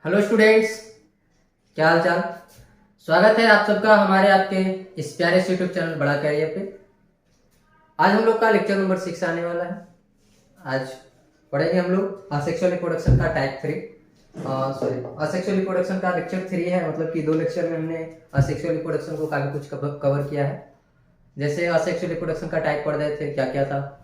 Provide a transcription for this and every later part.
Hello students, क्या हाल चाल। स्वागत है आप सबका हमारे आपके इस प्यारे से यूट्यूब चैनल बड़ा कैरियर पे। आज हम लोग का लेक्चर नंबर 6 आने वाला है। आज पढ़ेंगे हम लोग असेक्सुअल रिप्रोडक्शन का टाइप 3 असेक्सुअल रिप्रोडक्शन का लेक्चर 3 है। मतलब कि 2 लेक्चर में हमने असेक्सुअल रिप्रोडक्शन को काफी कुछ कवर किया है। जैसे असेक्सुअल रिप्रोडक्शन का टाइप पढ़ रहे थे, क्या क्या था।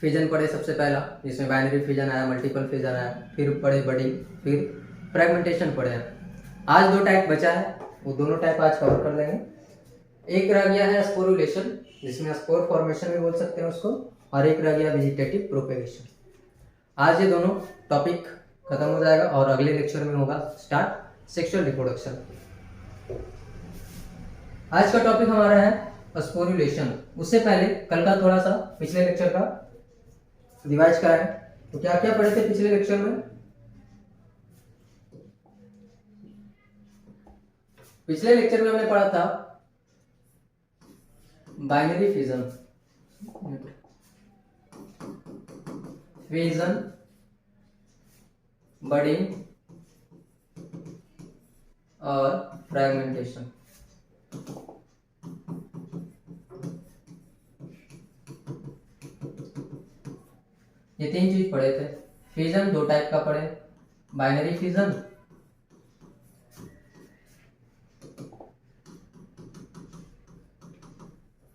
फिजन पढ़े सबसे पहला, जिसमें बाइनरी फिजन आया, मल्टीपल फिजन आया, फिर पढ़े बडिंग, फिर फ्रेगमेंटेशन पढ़े हैं। आज 2 टाइप बचा है, वो दोनों टाइप आज कवर कर लेंगे। एक रह गया है स्पोरुलेशन, जिसमें स्पोर फॉर्मेशन भी बोल सकते हैं उसको, और एक रह गया वेजिटेटिव प्रोपेगेशन। आज ये दोनों टॉपिक खत्म हो जाएगा और अगले लेक्चर में होगा स्टार्ट सेक्सुअल रिप्रोडक्शन। आज का टॉपिक हमारा है स्पोरुलेशन। उससे पहले कल का थोड़ा सा पिछले लेक्चर का रिवाइज कराएं। तो क्या क्या पढ़े थे पिछले लेक्चर में? पिछले लेक्चर में हमने पढ़ा था बाइनरी फिजन, बडिंग और फ्रेगमेंटेशन। ये 3 चीज पढ़े थे। फिजन 2 टाइप का पढ़े, बाइनरी फिजन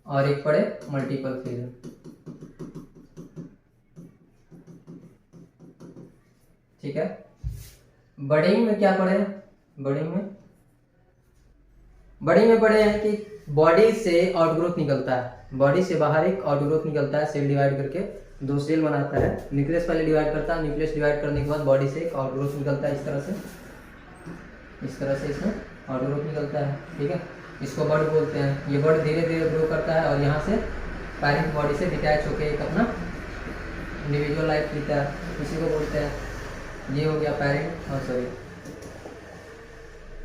और एक पढ़े मल्टीपल फिजन। ठीक है। बडिंग में क्या पढ़े? बडिंग में पढ़े हैं कि बॉडी से आउटग्रोथ निकलता है, बॉडी से बाहर एक आउटग्रोथ निकलता है, सेल डिवाइड करके 2 सेल बनाता है। न्यूक्लियस पहले डिवाइड करता है, न्यूक्लियस डिवाइड करने के बाद बॉडी से एक आउटग्रोथ निकलता है। इस तरह से इसमें आउटग्रोथ निकलता है। ठीक है, इसको बर्ड बोलते हैं। ये बर्ड धीरे धीरे ग्रो करता है और यहाँ से पेरेंट बॉडी से डिटैच होकर एक अपना इंडिविजुअल लाइफ जीता है। इसी को बोलते हैं, ये हो गया पेरेंट, और सॉरी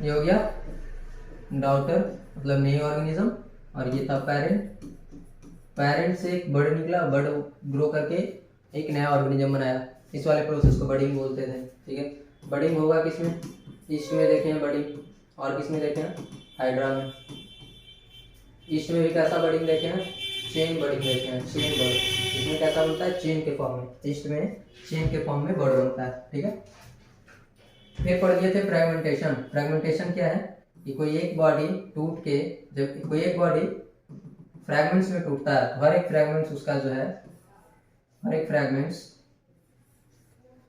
ये हो गया डॉटर, मतलब नई ऑर्गेनिज्म, और ये था पेरेंट से एक बर्ड निकला, बर्ड ग्रो करके एक नया ऑर्गेनिज्म बनाया। इस वाले प्रोसेस को बडिंग बोलते थे। ठीक है, बडिंग होगा किसमें? ईस्ट में देखे हैं बडिंग, और किसमें देखे हैं? हाइड्रा में। ईस्ट में भी कैसा बडिंग देखे हैं? चेन बडिंग देखे हैं, चेन बर्ड। इसमें कैसा बनता है? चेन के फॉर्म में। ईस्ट में चेन के फॉर्म में बर्ड बनता है। ठीक है, फिर पढ़ लिए थे फ्रेगमेंटेशन। फ्रेगमेंटेशन क्या है कि कोई एक बॉडी टूट के, जब कोई एक बॉडी फ्रैगमेंट्स में टूटता है तो हर एक फ्रैगमेंट्स उसका जो है, हर एक फ्रैगमेंट्स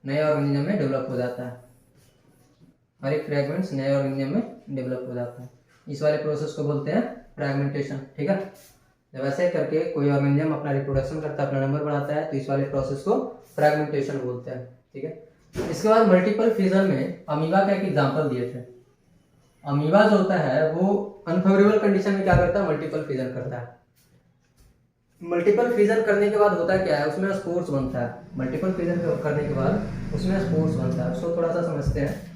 नए ऑर्गेनिज्म में डेवलप हो जाता है। हर एक फ्रैगमेंट्स नए ऑर्गेनिज्म में डेवलप हो जाता है। इस वाले प्रोसेस को बोलते हैं फ्रैगमेंटेशन। ठीक है, जब ऐसे करके कोई ऑर्गेनिज्म अपना रिप्रोडक्शन करता है, अपना नंबर बढ़ाता है, तो इस वाले प्रोसेस को फ्रैगमेंटेशन बोलते हैं। ठीक है, इसके बाद मल्टीपल फिजन में अमीबा का एक एग्जांपल दिए थे। अमीबा जो होता है वो अनफेवरेबल कंडीशन में क्या करता है? मल्टीपल फिजन करता है। मल्टीपल फिजन करने के बाद होता क्या है? उसमें स्पोर्स बनता है। मल्टीपल फिजन करने के बाद उसमें स्पोर्स बनता है। उसको थोड़ा सा समझते हैं।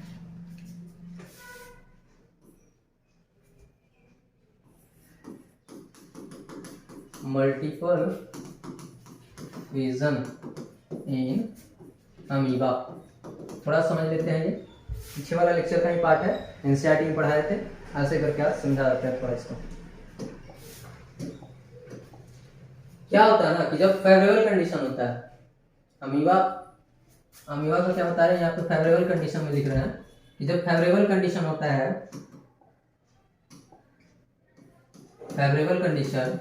मल्टीपल फिजन इन अमीबा, थोड़ा समझ लेते हैं। ये पीछे वाला लेक्चर का ही पार्ट है, एनसीईआरटी में पढ़ाए थे। ऐसे करके आज समझा जाता है थोड़ा इसको। क्या होता है ना कि जब फेवरेबल कंडीशन होता है, अमीबा का क्या होता है, यहाँ पे फेवरेबल कंडीशन में लिख रहे हैं कि जब फेवरेबल कंडीशन होता है, फेवरेबल कंडीशन,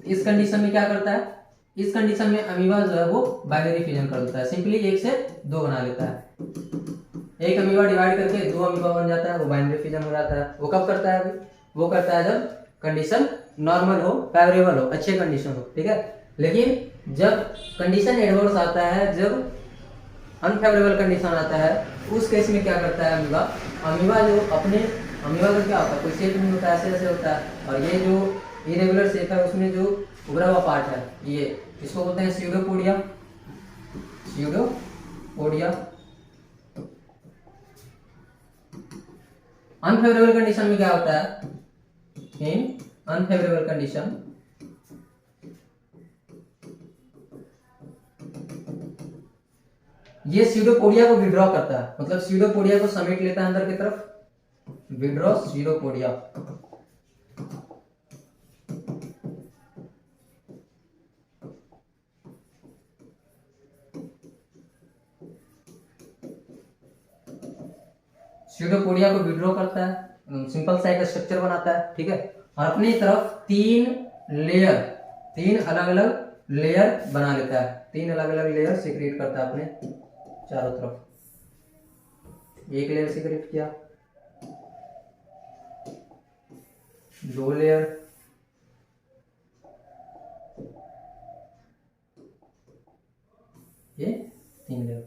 इस कंडीशन में क्या करता है? इस कंडीशन में अमीबा जो है वो बाइनरी फिजन कर देता है। सिंपली 1 से 2 बना लेता है। एक अमीबा डिवाइड करके 2 अमीबा बन जाता है, वो बाइनरी फिजन हो जाता है। वो कब करता है अभी? वो करता है जब कंडीशन नॉर्मल हो, फेवरेबल हो, अच्छे कंडीशन हो। ठीक है, लेकिन जब कंडीशन एडवर्स आता है, जब अनफेवरेबल कंडीशन आता है, उस केस में क्या करता है अमीबा जो अपने अमीबा का क्या होता है? कोई शेप नहीं होता है, ऐसे ऐसे होता है, और ये जो इरेगुलर शेप है उसमें जो उभरा हुआ पार्ट है, ये इसको बोलते हैं स्यूडोपोडिया। अनफेवरेबल कंडीशन में क्या होता है? इन अनफेवरेबल कंडीशन ये सीडोपोडिया को विड्रॉ करता है, मतलब सीडोपोडिया को समेट लेता है अंदर की तरफ, विड्रॉ सीडोपोडिया। सीडोपोडिया को विड्रॉ करता है, सिंपल सा एक स्ट्रक्चर बनाता है, ठीक है। और अपनी तरफ तीन अलग अलग लेयर बना लेता है, तीन अलग अलग लेयर सीक्रेट करता है अपने चारों तरफ। एक लेयर सीक्रेट किया, दो लेयर, ये तीन लेयर,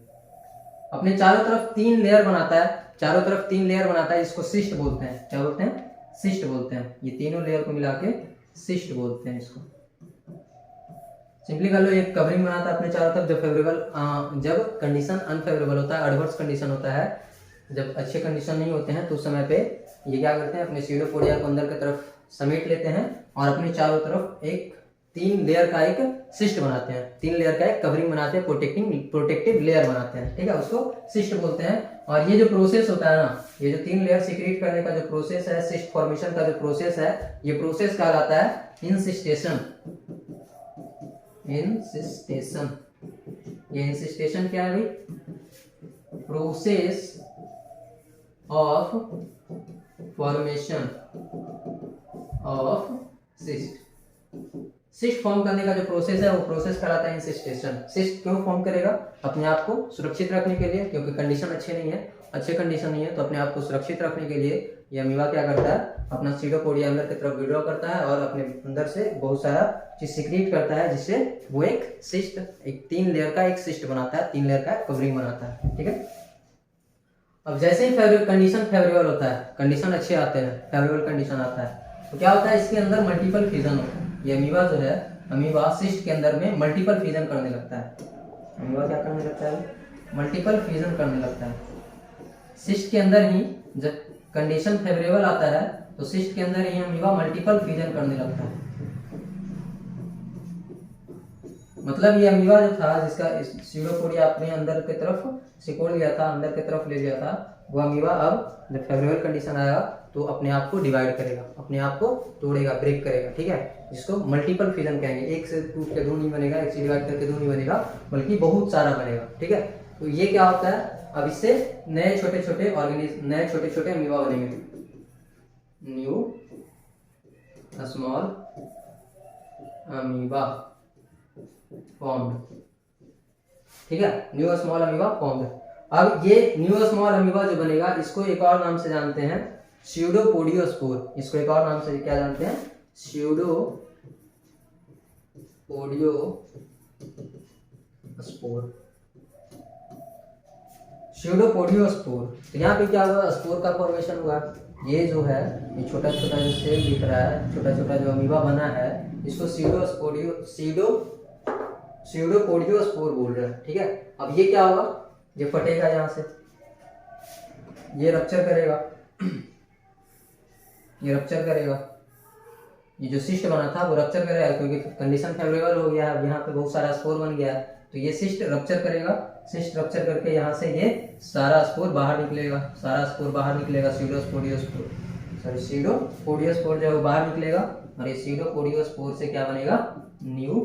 अपने चारों तरफ तीन लेयर बनाता है, चारों तरफ तीन लेयर बनाता है, इसको सिस्ट बोलते हैं। क्या बोलते हैं? सिस्ट बोलते हैं। ये तीनों लेयर को मिला के सिस्ट बोलते हैं इसको। सिंपली कर लो, एक कवरिंग बनाता है अपने चारों तरफ। जब फेवरेबल, जब कंडीशन अनफेवरेबल होता है, एडवर्स कंडीशन होता है, जब अच्छे कंडीशन नहीं होते हैं, तो उस समय पे ये क्या करते हैं, अपने सीडोपोडिया को अंदर की तरफ समेट लेते हैं और अपने चारों तरफ एक तीन लेयर का एक सिस्ट बनाते हैं, तीन लेयर का एक कवरिंग बनाते हैं, प्रोटेक्टिव लेयर बनाते हैं, ठीक है, उसको सिस्ट बोलते हैं। और ये जो प्रोसेस होता है ना, ये जो तीन लेयर सीक्रेट करने का जो प्रोसेस है, सिस्ट फॉर्मेशन का जो प्रोसेस है, ये प्रोसेस कहलाता है इंसिस्टेशन। इंसिस्टेशन, ये इंसिस्टेशन क्या है भाई? Process of formation of cyst. Cyst form करने का जो प्रोसेस है, वो प्रोसेस कहलाता है इंसिस्टेशन। सिस्ट क्यों फॉर्म करेगा? अपने आप को सुरक्षित रखने के लिए, क्योंकि कंडीशन अच्छे कंडीशन नहीं है, तो अपने आप को सुरक्षित रखने के लिए ये अमीबा क्या करता है, अपना सीडोपोडिया अंदर की तरफ विड्रॉ करता है और अपने अंदर से बहुत सारा चीज सीक्रेट करता है, जिससे वो एक सिस्ट, एक तीन लेयर का एक सिस्ट बनाता है, तीन लेयर का कवरिंग बनाता है, ठीक है। अब जैसे ही कंडीशन फेवरेबल होता है, कंडीशन अच्छे आते हैं, फेवरेबल कंडीशन आता है, तो क्या होता है, इसके अंदर मल्टीपल फ्यूजन होता है। ये अमीबा जो है, अमीबा सिस्ट के अंदर में मल्टीपल फ्यूजन करने लगता है। अमीबा क्या करने लगता है? मल्टीपल फ्यूजन करने लगता है। सिस्ट के अंदर ही जब कंडीशन फेवरेबल आता है, तो सिस्ट के अंदर ही अमीबा मल्टीपल फ्यूजन करने लगता है। मतलब ये अमीबा जो था, जिसका सीडोपोडिया अपने अंदर की तरफ सिकोड़ लिया था, अंदर की तरफ ले लिया था, वो अमीबा अब जब फेवरेबल कंडीशन आएगा तो अपने आप को डिवाइड करेगा, अपने आप को तोड़ेगा, ब्रेक करेगा, ठीक है, जिसको मल्टीपल फ्यूजन कहेंगे। एक से टूट के दो नहीं बनेगा, एक से डिवाइड करके दो नहीं बनेगा, बल्कि बहुत सारा बनेगा, ठीक है। तो ये क्या होता है, अब इससे नए छोटे छोटे अमीबा बनेंगे, न्यू स्मॉल अमीबा फॉर्म्ड, ठीक है, न्यू स्मॉल अमीबा फॉर्म्ड। अब ये न्यू स्मॉल अमीबा जो बनेगा, इसको एक और नाम से जानते हैं स्यूडोपोडियोस्पोर। इसको एक और नाम से क्या जानते हैं? स्यूडोपोडियोस्पोर। स्यूडोपोडियोस्पोर। तो यहाँ पे क्या हुआ, स्पोर का फॉर्मेशन हुआ। ये जो है, ये छोटा छोटा जो सेल दिख रहा है, छोटा छोटा जो अमीबा बना है, इसको स्यूडोपोडियोस्पोर बोल रहे हैं, ठीक है। अब ये क्या होगा, ये फटेगा, यहाँ से ये रप्चर करेगा, ये रप्चर करेगा, ये जो सिस्ट बना था वो रप्चर करेगा, क्योंकि कंडीशन फेवरेबल हो गया है, यहाँ पे बहुत सारा स्पोर बन गया है, तो ये सिस्ट रप्चर करेगा। सिस्ट रप्चर करके यहाँ से ये सारा स्पोर बाहर निकलेगा, सारा स्पोर बाहर निकलेगा, सीडोपोडियोस्पोर जो है वो बाहर निकलेगा, और ये सीडोपोडियोस्पोर से क्या बनेगा, न्यू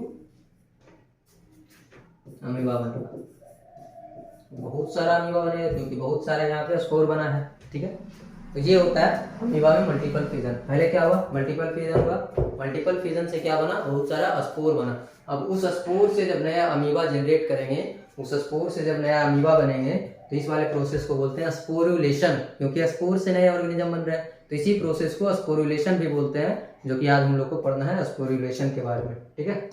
अमीबा बनेगा। बहुत सारा अमीबा बनेगा, क्योंकि बहुत सारा यहाँ पे स्पोर बना है, ठीक है। तो ये होता है अमीबा में मल्टीपल फ्यूजन। पहले क्या हुआ, मल्टीपल फ्यूजन हुआ, मल्टीपल फ्यूजन से क्या बना, बहुत सारा स्पोर बना। अब उस स्पोर से जब नया अमीबा जनरेट करेंगे, उस स्पोर से जब नया अमीबा बनेंगे, तो इस वाले प्रोसेस को बोलते हैं स्पोरुलेशन, क्योंकि स्पोर से नया ऑर्गेनिज्म बन रहा है, तो इसी प्रोसेस को स्पोरुलेशन भी बोलते हैं, जो कि आज हम लोग को पढ़ना है स्पोरुलेशन के बारे में, ठीक है।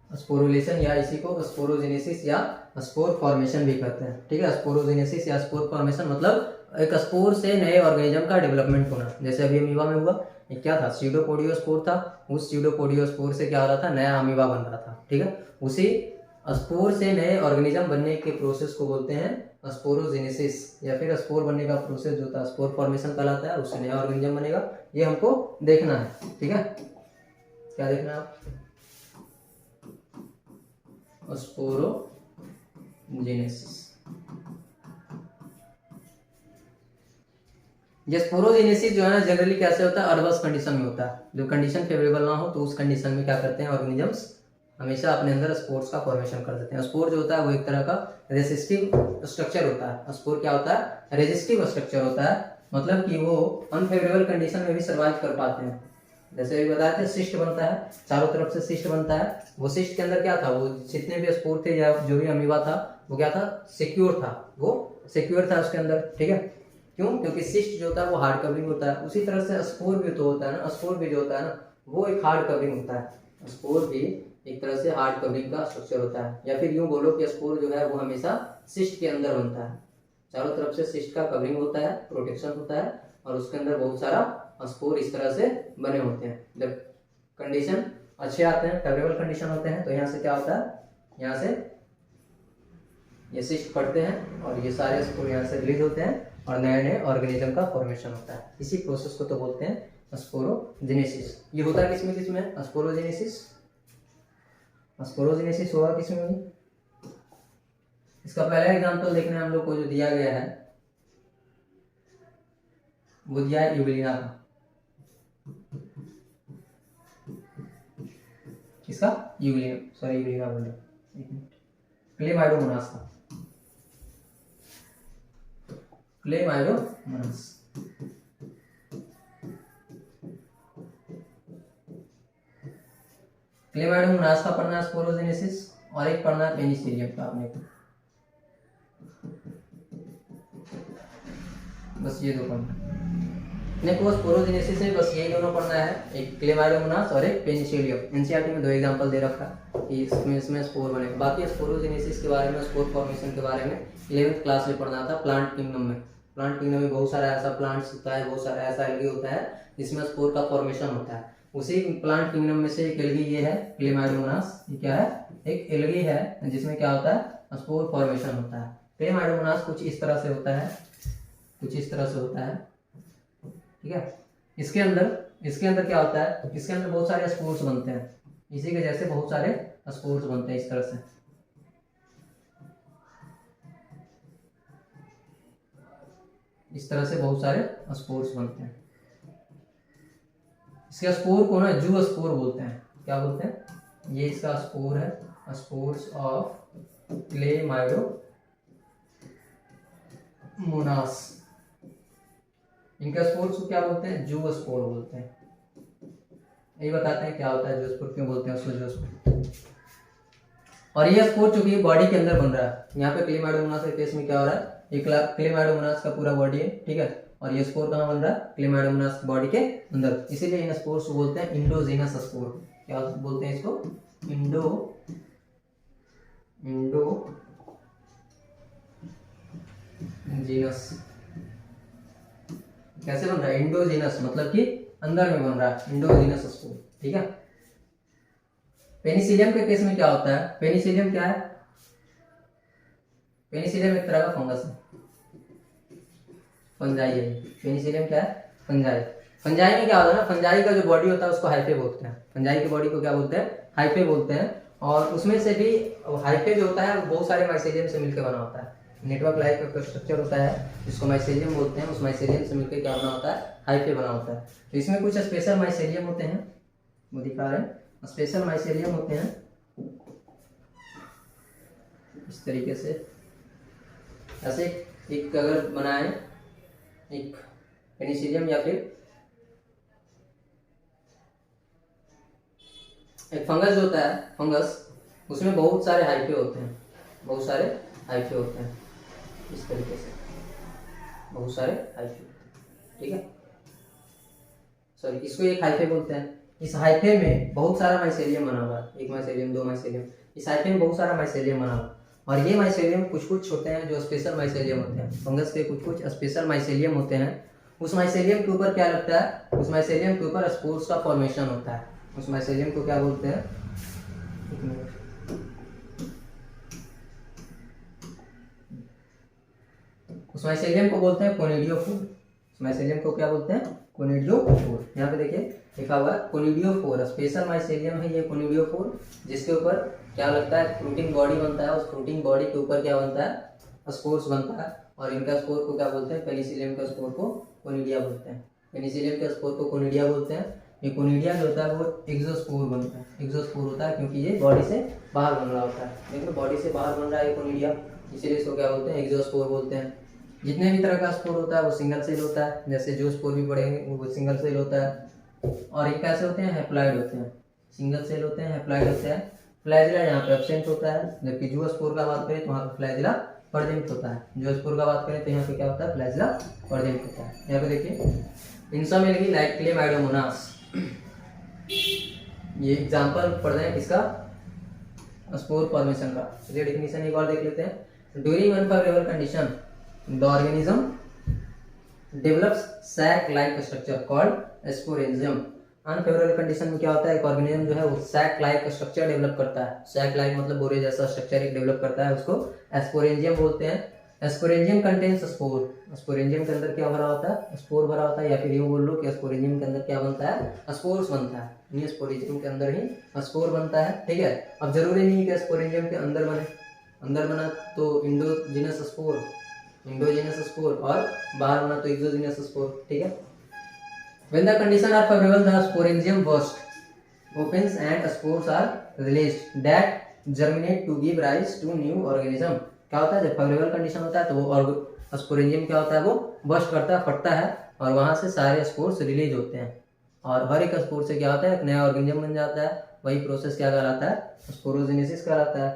स्पोरुलेशन या इसी को स्पोरोजेनेसिस या स्पोर फॉर्मेशन भी कहते हैं, ठीक है। स्पोरोजेनेसिस या स्पोर फॉर्मेशन मतलब एक स्पोर से नए ऑर्गेनिज्म का डेवलपमेंट होना। जैसे अभी अमीबा में हुआ, ये क्या था, सीडोपोडियोस्पोर था, उस सीडोपोडियोस्पोर से क्या हो रहा था, नया अमीबा बन रहा था, ठीक है। उसी स्पोर से नए ऑर्गेनिज्म बनने के प्रोसेस को बोलते हैं स्पोरोजेनेसिस, या फिर स्पोर बनने का प्रोसेस जो था स्पोर फॉर्मेशन कहलाता है, उससे नया ऑर्गेनिज्म बनेगा। ये हमको देखना है, ठीक है। क्या देखना है आप, स्पोरोजेनेसिस, स्पोरोजेनेसिस। ये स्पोरोजेनेसिस जो है ना जनरली कैसे होता है, अडवर्स कंडीशन में होता है। जो कंडीशन फेवरेबल ना हो तो उस कंडीशन में क्या करते हैं ऑर्गेनिजम्स हमेशा अपने अंदर स्पोर्स का फॉर्मेशन कर देते हैं। स्पोर जो होता है वो एक तरह का रेसिस्टिव स्ट्रक्चर होता है। स्पोर क्या होता है, रेजिस्टिव स्ट्रक्चर होता है, मतलब कि वो अनफेवरेबल कंडीशन में भी सर्वाइव कर पाते हैं। जैसे अभी बताया था सिस्ट बनता है, चारों तरफ से सिस्ट बनता है। वो सिस्ट के अंदर क्या था, वो जितने भी स्पोर थे या जो भी अमीबा था वो क्या था, सिक्योर था, वो सिक्योर था उसके अंदर। ठीक है, क्यों, क्योंकि सिस्ट जो होता है वो हार्ड कवरिंग होता है। उसी तरह से स्पोर भी तो होता है ना, स्पोर भी जो होता है ना वो एक हार्ड कवरिंग होता है। स्पोर भी एक तरह से हार्ड कवरिंग का स्ट्रक्चर होता है, या फिर यूं बोलो कि स्पोर जो है वो हमेशा सिस्ट के अंदर बनता है। चारों तरफ से सिस्ट का कवरिंग होता है, प्रोटेक्शन होता है, और उसके अंदर बहुत सारा स्पोर इस तरह से बने होते हैं। जब कंडीशन अच्छे आते हैं, फेवरेबल कंडीशन होते हैं, तो यहाँ से क्या होता है, यहाँ से ये सिस्ट फटते हैं और ये सारे स्पोर यहाँ से रिलीज होते हैं और नए नए ऑर्गेनिज्म का फॉर्मेशन होता है। इसी प्रोसेस को तो बोलते हैं स्पोरोजेनेसिस। ये होता है किसमें किसमें, स्पोरोजेनेसिस। स्पोरोजेनेसिस होगा किसमें भी। इसका पहला एग्जांपल देखना है हम लोग को, जो दिया गया है वो दिया है यूग्लिना का। किसका, यूग्लिना, सॉरी यूग्लिना बोल रहा, एक मिनट, क्लेमाइडोमोनास का, क्लेमाइडोमोनास। क्लेमाइडोमोनास का पढ़ना है स्पोरोजेनेसिस, और एक पढ़ना है पेनिसिलियम का आपने को। बस ये दो पढ़ना अपने को स्पोरोजेनेसिस में, बस यही दोनों पढ़ना है, एक क्लेमाइडोमोनास और एक पेनिसिलियम। एनसीईआरटी में दो एग्जांपल दे रखा है कि इसमें स्पोर बने। बाकी स्पोरोजेनेसिस के बारे में, स्पोर फॉर्मेशन के बारे में 11th क्लास में पढ़ना था प्लांट किंगडम में। प्लांट किंगडम में बहुत सारा ऐसा प्लांट्स होता है, बहुत सारा ऐसा एल्गी होता है जिसमें स्पोर का फॉर्मेशन होता है। उसी प्लांट किंगडम में से एक एल्गी ये है क्लेमाइडोमोनास। ये क्या है, एक एल्गी है जिसमें क्या होता है, स्पोर फॉर्मेशन होता है। क्लेमाइडोमोनास कुछ इस तरह से होता है, कुछ इस तरह से होता है। ठीक है, इसके अंदर क्या होता है, इसके अंदर बहुत सारे स्पोर्स बनते हैं, इसी के जैसे बहुत सारे स्पोर्स बनते हैं इस तरह से। इस तरह से बहुत सारे स्पोर्स बनते हैं। इसके स्पोर को ना जू स्पोर बोलते हैं। क्या बोलते हैं, ये इसका स्पोर है, स्पोर्स ऑफ क्लेमाइडोमोनास। इनका स्पोर्स को क्या बोलते हैं, जू स्पोर बोलते हैं। यही बताते हैं क्या होता है जू स्पोर, क्यों बोलते हैं उसको जू स्पोर। और ये स्पोर चूंकि बॉडी के अंदर बन रहा है, यहाँ पे क्लेमाइडोमोनास के केस में क्या हो रहा है, एक क्लेमाइडोमोनास का पूरा बॉडी है। ठीक है, और ये स्पोर कहाँ बन रहा है, क्लेमाइडोमोनास बॉडी के अंदर, इसीलिए इन स्पोर्स को बोलते हैं इंडोजीनस स्पोर। क्या बोलते हैं इसको, इंडोजीनस। कैसे बन रहा है, इंडोजीनस मतलब कि अंदर में बन रहा है, इंडोजीनस स्पोर। ठीक है, पेनिसिलियम के केस में क्या होता है, पेनिसिलियम क्या है, पेनिसिलियम एक तरह का फंगस है, फंजाई है। पेनिसिलियम क्या है, फंजाई। फंजाई में क्या होता है ना, फंजाई का जो बॉडी होता है उसको हाइफे बोलते हैं। फंजाई की बॉडी को क्या बोलते हैं, हाइफे बोलते हैं। और उसमें से भी हाइफे जो होता है वो बहुत सारे माइसेलियम से मिलकर बना होता है। नेटवर्क लाइक का स्ट्रक्चर होता है जिसको माइसेलियम बोलते हैं, उस माइसेलियम से मिलकर क्या बना होता है, हाइफे बना होता है। तो इसमें कुछ स्पेशल माइसेलियम होते हैं, वो दिखा रहे हैं, स्पेशल माइसेलियम होते हैं इस तरीके से। ऐसे एक अगर बनाए एक पेनिसिलियम या फिर एक फंगस जो होता है, फंगस, उसमें बहुत सारे हाइफे होते हैं, बहुत सारे हाइफे होते हैं इस तरीके से, बहुत सारे हाइफे। ठीक है, सॉरी, इसको एक हाइफे बोलते हैं। इस हाइफे में बहुत सारा माइसेलियम बना हुआ है, एक माइसेलियम, दो माइसेलियम, इस हाइफे में बहुत सारा माइसेलियम बना हुआ है। और ये माइसेलियम कुछ कुछ होते हैं जो स्पेशल माइसेलियम होते हैं, फंगस के कुछ कुछ स्पेशल माइसेलियम होते हैं। उस माइसेलियम के ऊपर क्या लगता है, उस माइसेलियम के ऊपर स्पोर्स का फॉर्मेशन होता है। उस माइसेलियम को क्या बोलते हैं, उस माइसेलियम को बोलते हैं कोनिडियोफोर। उस माइसेलियम को क्या बोलते हैं, कोनिडियोफोर। यहाँ पे देखिए लिखा हुआ है कोनिडियोफोर, स्पेशल माइसेलियम है ये कोनिडियोफोर, जिसके ऊपर क्या लगता है, फ्रूटिंग बॉडी बनता है। उस फ्रूटिंग बॉडी के ऊपर क्या बनता है, स्पोर्स बनता है। और इनका स्पोर को क्या बोलते हैं, पेनिसिलियम का स्पोर को कोनिडिया बोलते हैं। पेनिसिलियम के स्पोर को कोनिडिया बोलते हैं। ये कोनिडिया जो होता है वो एक्सोस्पोर बनता है, एक्सोस्पोर होता है क्योंकि ये बॉडी से बाहर बन रहा होता है। देखो बॉडी से बाहर बन रहा है ये कोनिडिया, इसीलिए इसको क्या बोलते हैं, एक्सोस्पोर बोलते हैं। जितने भी तरह का स्पोर होता है वो सिंगल सेल होता है, जैसे जो स्पोर भी पढ़ेंगे वो सिंगल सेल होता है। और ये कैसे होते हैं, हैप्लॉइड होते हैं, सिंगल सेल होते हैं, हैप्लॉइड होते हैं। फ्लैजिला यहाँ पे एब्सेंट होता है, जबकि जो स्पोर का बात करें तो वहाँ पे फ्लैजिला प्रेजेंट होता है। जो स्पोर का बात करें तो यहाँ पे क्या होता है, फ्लैजिला प्रेजेंट होता है। यहाँ पे देखिए इन सब एल्गी लाइक क्लेमाइडोमोनास, ये एग्जांपल पढ़ रहे हैं किसका, स्पोर फॉर्मेशन का। चलिए डेफिनेशन एक बार देख लेते हैं। During unfavourable condition the organism develops sac like structure called sporangium. Unfavourable condition में क्या होता है, एक ऑर्गेनिज्म जो है वो सैक लाइक स्ट्रक्चर डेवलप करता है। सैक लाइक मतलब बोरे जैसा स्ट्रक्चर एक डेवलप करता है, उसको स्पोरेंजियम बोलते हैं। स्पोरेंजियम कंटेन्स स्पोर, स्पोरेंजियम के अंदर क्या भरा होता है, स्पोर भरा होता है। या फिर यूँ बोल लो कि स्पोरेंजियम के अंदर क्या बनता है, स्पोर्स बनता है। नहीं, स्पोरेंजियम के अंदर ही स्पोर बनता है, ठीक है। अब जरूरी नहीं कि स्पोरेंजियम के अंदर बने, अंदर बना तो इंडोजिनस स्पोर, इंडोजिनस स्पोर, और बाहर बना तो एक्सोजिनस स्पोर, ठीक है। When the conditions are favorable, the sporangium bursts opens and spores are released that germinate to give rise to new organism। क्या होता है, जब फेवरेबल कंडीशन होता है तो वो स्पोरेंजियम क्या होता है, वो बस्ट करता है, फटता है, और वहां से सारे स्पोर्स रिलीज होते हैं। और हर एक स्पोर से क्या होता है, एक नया ऑर्गेनिज्म बन जाता है। वही प्रोसेस क्या कहलाता है, स्पोरोजेनेसिस कहलाता है,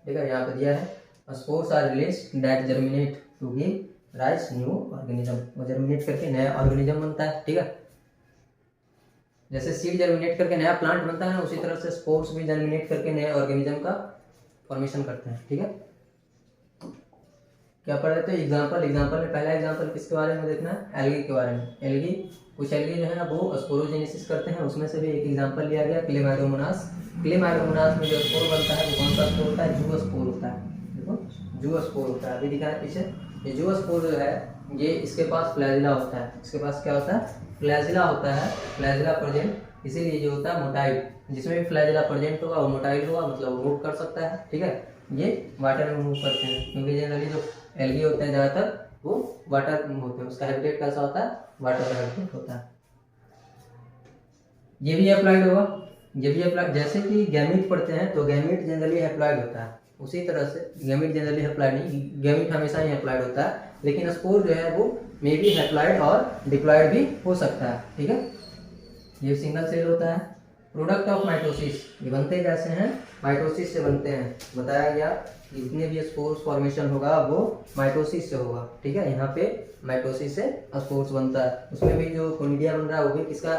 ठीक है। यहाँ पे दिया है spores are released that germinate to give rise new organism, वो जर्मिनेट करके नया ऑर्गेनिज्म बनता है, ठीक है। जैसे सीड जर्मिनेट करके नया प्लांट बनता है ना, उसी तरह से स्पोर्स भी जर्मिनेट करके नए ऑर्गेनिज्म का फॉर्मेशन करते हैं, ठीक है। क्या पढ़ रहे थे, एग्जांपल में पहला एग्जांपल किसके बारे में देखना है, एल्गी के बारे में। एल्गी, कुछ एल्गी जो है ना वो स्पोरोजेनेसिस करते हैं, उसमें से भी एक एग्जांपल लिया गया क्लेमाइडोमोनास। क्लेमाइडोमोनास में जो स्पोर बनता है वो कौन सा स्पोर होता है, जू स्पोर होता है। देखो जू स्पोर होता है, अभी दिखा है पीछे। ये जू स्पोर जो है ये इसके पास फ्लैजिला होता है, इसके पास क्या होता है, फ्लैजिला होता है, फ्लैजिला प्रेजेंट। इसीलिए जो होता है मोटाइल, जिसमें भी फ्लैजिला प्रेजेंट होगा वो मोटाइल होगा, मतलब मूव कर सकता है, ठीक है। ये वाटर में मूव करते हैं, क्योंकि जनरली जो एल्गी होते हैं ज़्यादातर वो वाटर में होते हैं। उसका हैबिटेट कैसा होता है, वाटर का हैबिटेट होता है। ये भी अप्लाइड होगा, ये भी अप्लाइड। जैसे कि गैमीट पढ़ते हैं तो गैमीट जनरली अप्लाइड होता है, उसी तरह से गैमीट जनरली अप्लाइड नहीं, गैमीट हमेशा ही अप्लाइड होता है। लेकिन स्पोर जो है वो मे बी हैप्लॉइड और डिप्लॉइड भी हो सकता है, ठीक है। ये सिंगल सेल होता है। प्रोडक्ट ऑफ माइटोसिस, ये बनते कैसे हैं, माइटोसिस से बनते हैं। बताया गया जितने भी स्पोर्स फॉर्मेशन होगा वो माइटोसिस से होगा, ठीक है। यहाँ पे माइटोसिस से स्पोर्स बनता है। उसमें भी जो कोनिडिया बन रहा है वो भी किसका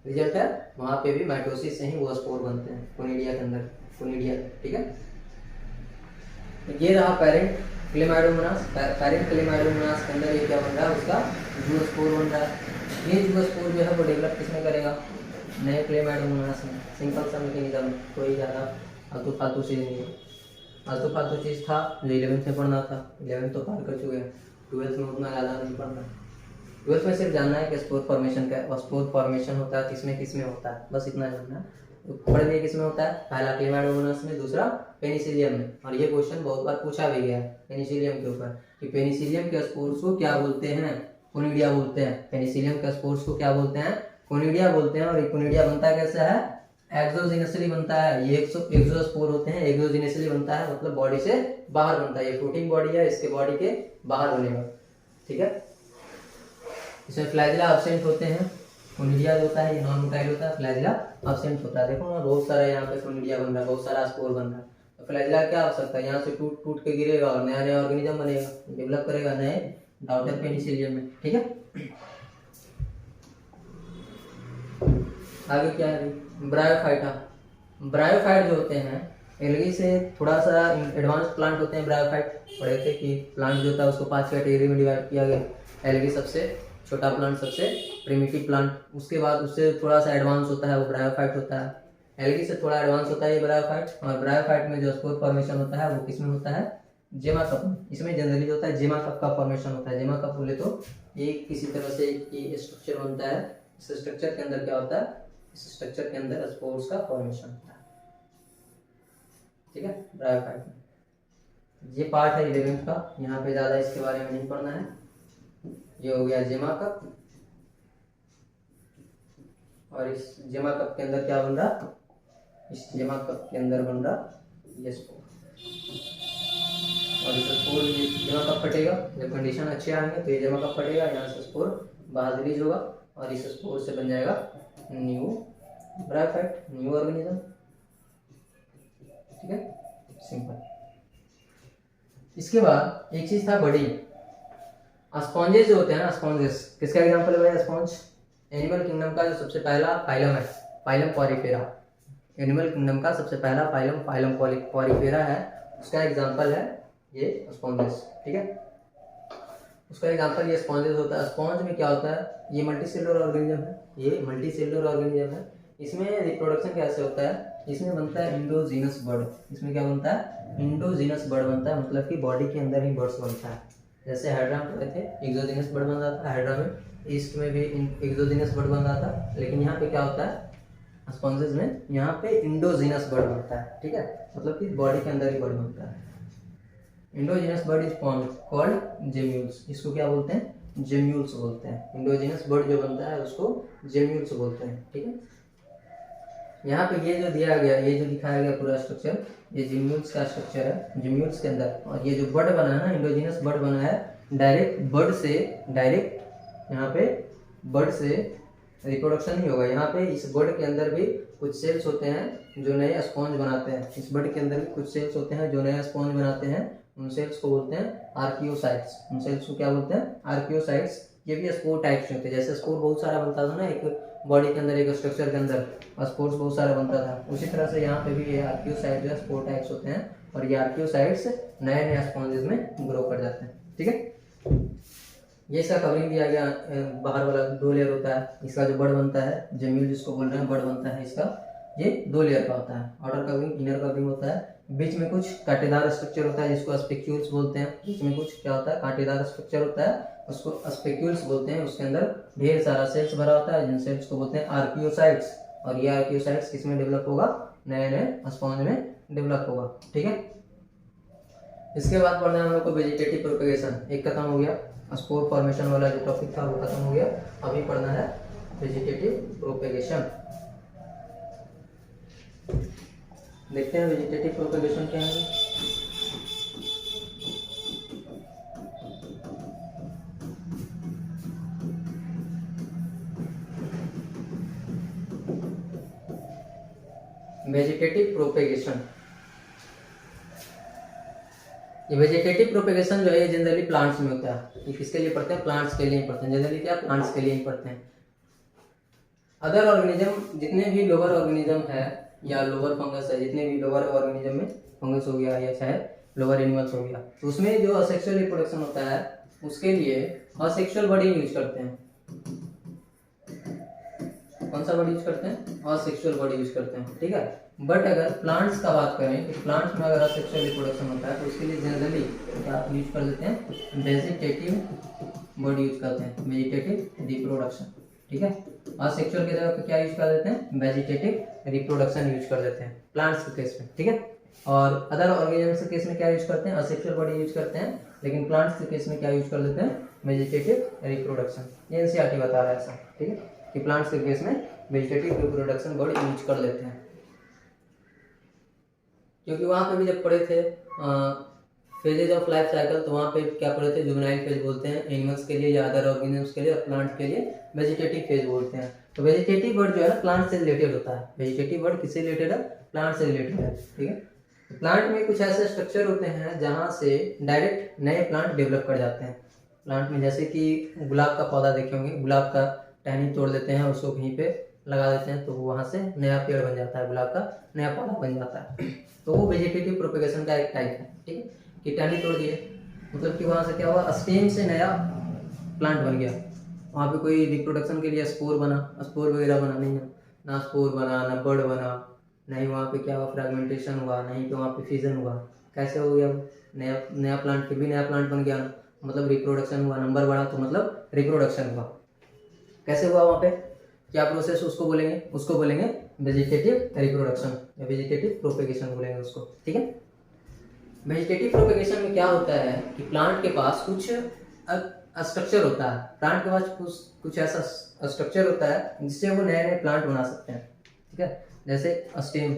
रिजल्ट है, वहाँ पे भी माइटोसिस से ही वो स्पोर बनते हैं कोनिडिया के अंदर, कोनिडिया, ठीक है। ये रहा पेरेंट क्लेमाइडोमोनास, पेरेंट क्लेमाइडोमोनास के अंदर ये क्या बन रहा है, उसका जूस्पोर बन रहा है। ये जूस्पोर जो है वो डेवलप किसमें करेगा, नए क्लेमाइडोमोनास में। सिंपल सा मैकेनिज्म, कोई ज़्यादा फालतू फालतू चीज़ नहीं है। फालतू फालतू चीज़ था जो 11th में पढ़ना था, 11th तो पार कर चुके हैं, 12th में उतना ज़्यादा नहीं पढ़ना। 12th में सिर्फ जानना है कि स्पोर फॉर्मेशन का, और स्पोर फॉर्मेशन होता है किसमें किसमें होता है, बस इतना जानना है। तो पढ़ लिए किसमें होता है, पहला क्लेमाइडोमोनास में, दूसरा पेनिसिलियम में। और ये क्वेश्चन बहुत बार पूछा भी गया है पेनिसिलियम के ऊपर कि पेनिसिलियम के स्पोर्स को क्या बोलते हैं, कोनिडिया बोलते हैं। पेनिसिलियम के स्पोर्स को क्या बोलते हैं, कोनिडिया बोलते हैं। और ये कोनिडिया बनता कैसा है, एक्सोजिनसली बनता है। ये एक्सोस्पोर होते हैं, एक्सोजिनसली बनता है, मतलब बॉडी से बाहर बनता है। ये फ्रूटिंग बॉडी है, इसके बॉडी के बाहर बनेगा, ठीक है। इसमें फ्लैजिला एब्सेंट होते हैं। कोनिडिया जो होता है ये नॉन मोटाइल होता है, फ्लैजिला एब्सेंट होता है। देखो ना बहुत सारा यहाँ पे कोनिडिया बन रहा है, बहुत सारा स्पोर बन रहा है। तो फ्लैजिला क्या हो सकता है, यहाँ से टूट टूट के गिरेगा और नया नया ऑर्गेनिज्म बनेगा, डेवलप करेगा नए डाउटर पेनिसिलियम में, ठीक है। आगे क्या है, ब्रायोफाइटा। ब्रायोफाइट जो होते हैं एल्गी से थोड़ा सा एडवांस प्लांट होते हैं। ब्रायोफाइट पढ़े थे कि प्लांट जो था उसको 5 कैटेगरी में डिवाइड किया गया। एल्गी सबसे छोटा प्लांट, सबसे प्रिमिटिव प्लांट, उसके बाद उससे थोड़ा सा एडवांस होता है वो ब्रायोफाइट होता है। एल्गी से थोड़ा एडवांस होता है ये ब्रायोफाइट। और ब्रायोफाइट में जो स्पोर फॉर्मेशन होता है वो किसमें होता है, जेमा कप में। इसमें जनरली होता है जेमा कप का फॉर्मेशन होता है। जेमा कप बोले तो एक किसी तरह से ये स्ट्रक्चर बनता है। इस स्ट्रक्चर के अंदर क्या होता है, इस स्ट्रक्चर के अंदर स्पोर्स का फॉर्मेशन होता है। ठीक है, ब्रायोफाइट में ये पार्ट है 11th का, यहाँ पे ज़्यादा इसके बारे में नहीं पढ़ना है। ये हो गया जेमा कप, और इस जेमा कप के अंदर क्या बन रहा, इस जेमा कप के अंदर बन रहा ये स्पोर, और इस स्पोर ये जेमा कप फटेगा, जब कंडीशन अच्छे आएंगे तो ये जेमा कप फटेगा, यहाँ से स्पोर बाहर रिलीज होगा और इस स्पोर से बन जाएगा न्यू ब्रायोफाइट, न्यू ऑर्गेनिज्म। ठीक है, सिंपल। इसके बाद एक चीज था बड़ी, स्पॉन्जेस जो होते हैं ना, स्पॉन्जेस किसका एग्जांपल है भाई, स्पॉन्ज एनिमल किंगडम का जो सबसे पहला फाइलम है, फाइलम पॉरीफेरा। एनिमल किंगडम का सबसे पहला फाइलम, फाइलम पॉरीफेरा है, उसका एग्जांपल है ये स्पॉन्जेस। ठीक है, उसका एग्जांपल ये स्पॉन्जेस होता है। स्पॉन्ज में क्या होता है, ये मल्टीसेलुलर ऑर्गेनिज्म है, ये मल्टीसेलुलर ऑर्गेनिज्म है। इसमें रिप्रोडक्शन कैसे होता है, इसमें बनता है इंडोजीनस बर्ड। इसमें क्या बनता है, इंडोजीनस बर्ड बनता है, मतलब कि बॉडी के अंदर ही बर्ड्स बनता है। जैसे हाइड्रा में पढ़े थे एक्सोजीनस बर्ड बन रहा था, हाइड्रा में, ईस्ट में भी एक्सोजीनस बर्ड बन रहा था, लेकिन यहाँ पे क्या होता है स्पॉन्जेस में, यहाँ पे इंडोजीनस बर्ड बनता है। ठीक है, मतलब कि बॉडी के अंदर ही बर्ड बनता है। Endogenous bird is called gemmules, इसको क्या बोलते हैं, जेम्यूल्स बोलते हैं। इंडोजीनस बर्ड जो बनता है उसको जेम्यूल्स बोलते हैं। ठीक है, यहाँ पे ये जो दिया गया, ये जो दिखाया गया पूरा स्ट्रक्चर, ये जेम्यूल्स का स्ट्रक्चर है, जेम्यूल्स के अंदर। और ये जो बर्ड बना है ना, इंडोजीनस बर्ड बना है, डायरेक्ट बर्ड से, डायरेक्ट यहाँ पे बर्ड से रिप्रोडक्शन नहीं होगा। यहाँ पे इस बर्ड के अंदर भी कुछ सेल्स होते हैं जो नए स्पॉन्ज बनाते हैं। इस बर्ड के अंदर भी कुछ सेल्स होते हैं जो नया स्पॉन्ज बनाते हैं, उन सेल्स को बोलते हैं आर्कियोसाइट्स। उन सेल्स को क्या बोलते हैं, आर्कियोसाइट्स। ये भी स्पोर टाइप्स होते हैं, जैसे स्पोर बहुत सारा बनता था ना एक बॉडी के अंदर, एक स्ट्रक्चर के अंदर स्पोर्स बहुत सारा बनता था, उसी तरह से यहाँ पे भी ये आर्कियोसाइट जो है स्पोर टाइप्स होते हैं, और ये आर्कियोसाइट्स नए नए स्पॉन्जेस में ग्रो कर जाते हैं। ठीक है, ये इसका कवरिंग दिया गया, बाहर वाला 2 लेयर होता है। इसका जो बर्ड बनता है, जेम्यूल जिसको बोल रहे हैं, बर्ड बनता है इसका, ये 2 लेयर का होता है। आउटर कवरिंग, इनर कवरिंग होता है, बीच में कुछ कांटेदार स्ट्रक्चर होता है जिसको स्पेक्यूल्स बोलते हैं। बीच में कुछ क्या होता है, कांटेदार स्ट्रक्चर होता है, उसको स्पेक्यूल्स बोलते हैं। उसके अंदर ढेर सारा सेल्स भरा होता है, जिन सेल्स को बोलते हैं आर्कियोसाइट्स। और ये आर्कियोसाइट्स किसमें डेवलप होगा, नए नए स्पॉन्ज में डेवलप होगा। ठीक है, इसके बाद पढ़ना है हम लोग को वेजिटेटिव प्रोपेगेशन। एक खत्म हो गया, स्पोर फॉर्मेशन वाला जो टॉपिक था वो खत्म हो गया। अभी पढ़ना है वेजिटेटिव प्रोपेगेशन। देखते हैं वेजिटेटिव प्रोपेगेशन क्या है। वेजिटेटिव प्रोपेगेशन, ये वेजिटेटिव प्रोपेगेशन जो है जनरली प्लांट्स में होता है। ये किसके लिए पढ़ते हैं, प्लांट्स के लिए ही पढ़ते हैं। जनरली क्या, प्लांट्स के लिए ही पढ़ते हैं। अदर ऑर्गेनिज्म, जितने भी लोअर ऑर्गेनिज्म है या लोअर फंगस है, जितने भी लोअर ऑर्गेनिज्म में फंगस हो गया या चाहे लोअर एनिमल्स हो गया, तो उसमें जो असेक्सुअल रिप्रोडक्शन होता है उसके लिए असेक्सुअल बॉडी यूज करते हैं। कौन सा बॉडी यूज करते हैं, असेक्सुअल बॉडी यूज करते हैं। ठीक है, बट अगर प्लांट्स का बात करें तो प्लांट्स में अगर असेक्सुअल रिप्रोडक्शन होता है तो उसके लिए जनरली क्या यूज कर देते हैं, वेजिटेटिव बॉडी यूज करते हैं, वेजिटेटिव रिप्रोडक्शन। ठीक है, असेक्सुअल की जगह क्या यूज कर देते हैं, वेजिटेटिव रिप्रोडक्शन यूज कर देते हैं प्लांट्स के केस में। ठीक है, और अदर ऑर्गेनिजम्स के केस में क्या यूज करते हैं, असेक्सुअल बॉडी यूज करते हैं, लेकिन प्लांट्स के केस में क्या यूज कर देते हैं, वेजिटेटिव रिप्रोडक्शन। ये एनसीईआरटी बता रहा है ऐसा। ठीक है, कि प्लांट्स के केस में वेजिटेटिव रिप्रोडक्शन बॉडी यूज कर लेते हैं, क्योंकि वहाँ पे भी जब पढ़े थे फेजेज ऑफ लाइफ साइकिल, तो वहाँ पे क्या पढ़े थे, जुवेनाइल फेज बोलते हैं एनिमल्स के लिए या अदर ऑर्गेनिजम्स के लिए, और प्लांट के लिए वेजिटेटिव फेज बोलते हैं। तो वेजिटेटिव वर्ड जो है प्लांट से रिलेटेड होता है। वेजिटेटिव वर्ड किससे रिलेटेड है, प्लांट से रिलेटेड है। ठीक है, तो प्लांट में कुछ ऐसे स्ट्रक्चर होते हैं जहाँ से डायरेक्ट नए प्लांट डेवलप कर जाते हैं। प्लांट में जैसे कि गुलाब का पौधा देखे होंगे, गुलाब का टहनी तोड़ देते हैं, उसको कहीं पे लगा देते हैं, तो वहाँ से नया पेड़ बन जाता है, गुलाब का नया पौधा बन जाता है। तो वो वेजिटेटिव प्रोपेगेशन का एक टाइप है। ठीक है, कि टहनी तोड़ दिए, मतलब कि वहाँ से क्या हुआ, स्टेम से नया प्लांट बन गया। वहाँ पे कोई रिप्रोडक्शन के लिए स्पोर बना, स्पोर वगैरह बना नहीं है, ना स्पोर बना, ना बर्ड बना, नहीं वहाँ पे क्या हुआ, फ्रेगमेंटेशन हुआ, नहीं तो वहाँ पे फिजन हुआ। कैसे हो गया, नया नया प्लांट, फिर भी नया प्लांट बन गया। मतलब रिप्रोडक्शन हुआ, नंबर बढ़ा तो मतलब रिप्रोडक्शन हुआ। कैसे हुआ वहाँ पे, क्या प्रोसेस उसको बोलेंगे, उसको बोलेंगे वेजिटेटिव रिप्रोडक्शन या वेजिटेटिव प्रोपेगेशन बोलेंगे उसको, ठीक है। वेजिटेटिव प्रोपेगेशन में क्या होता है कि प्लांट के पास कुछ स्ट्रक्चर होता है, प्लांट के पास कुछ ऐसा स्ट्रक्चर होता है जिससे वो नए नए प्लांट बना सकते हैं, ठीक है। जैसे स्टेम,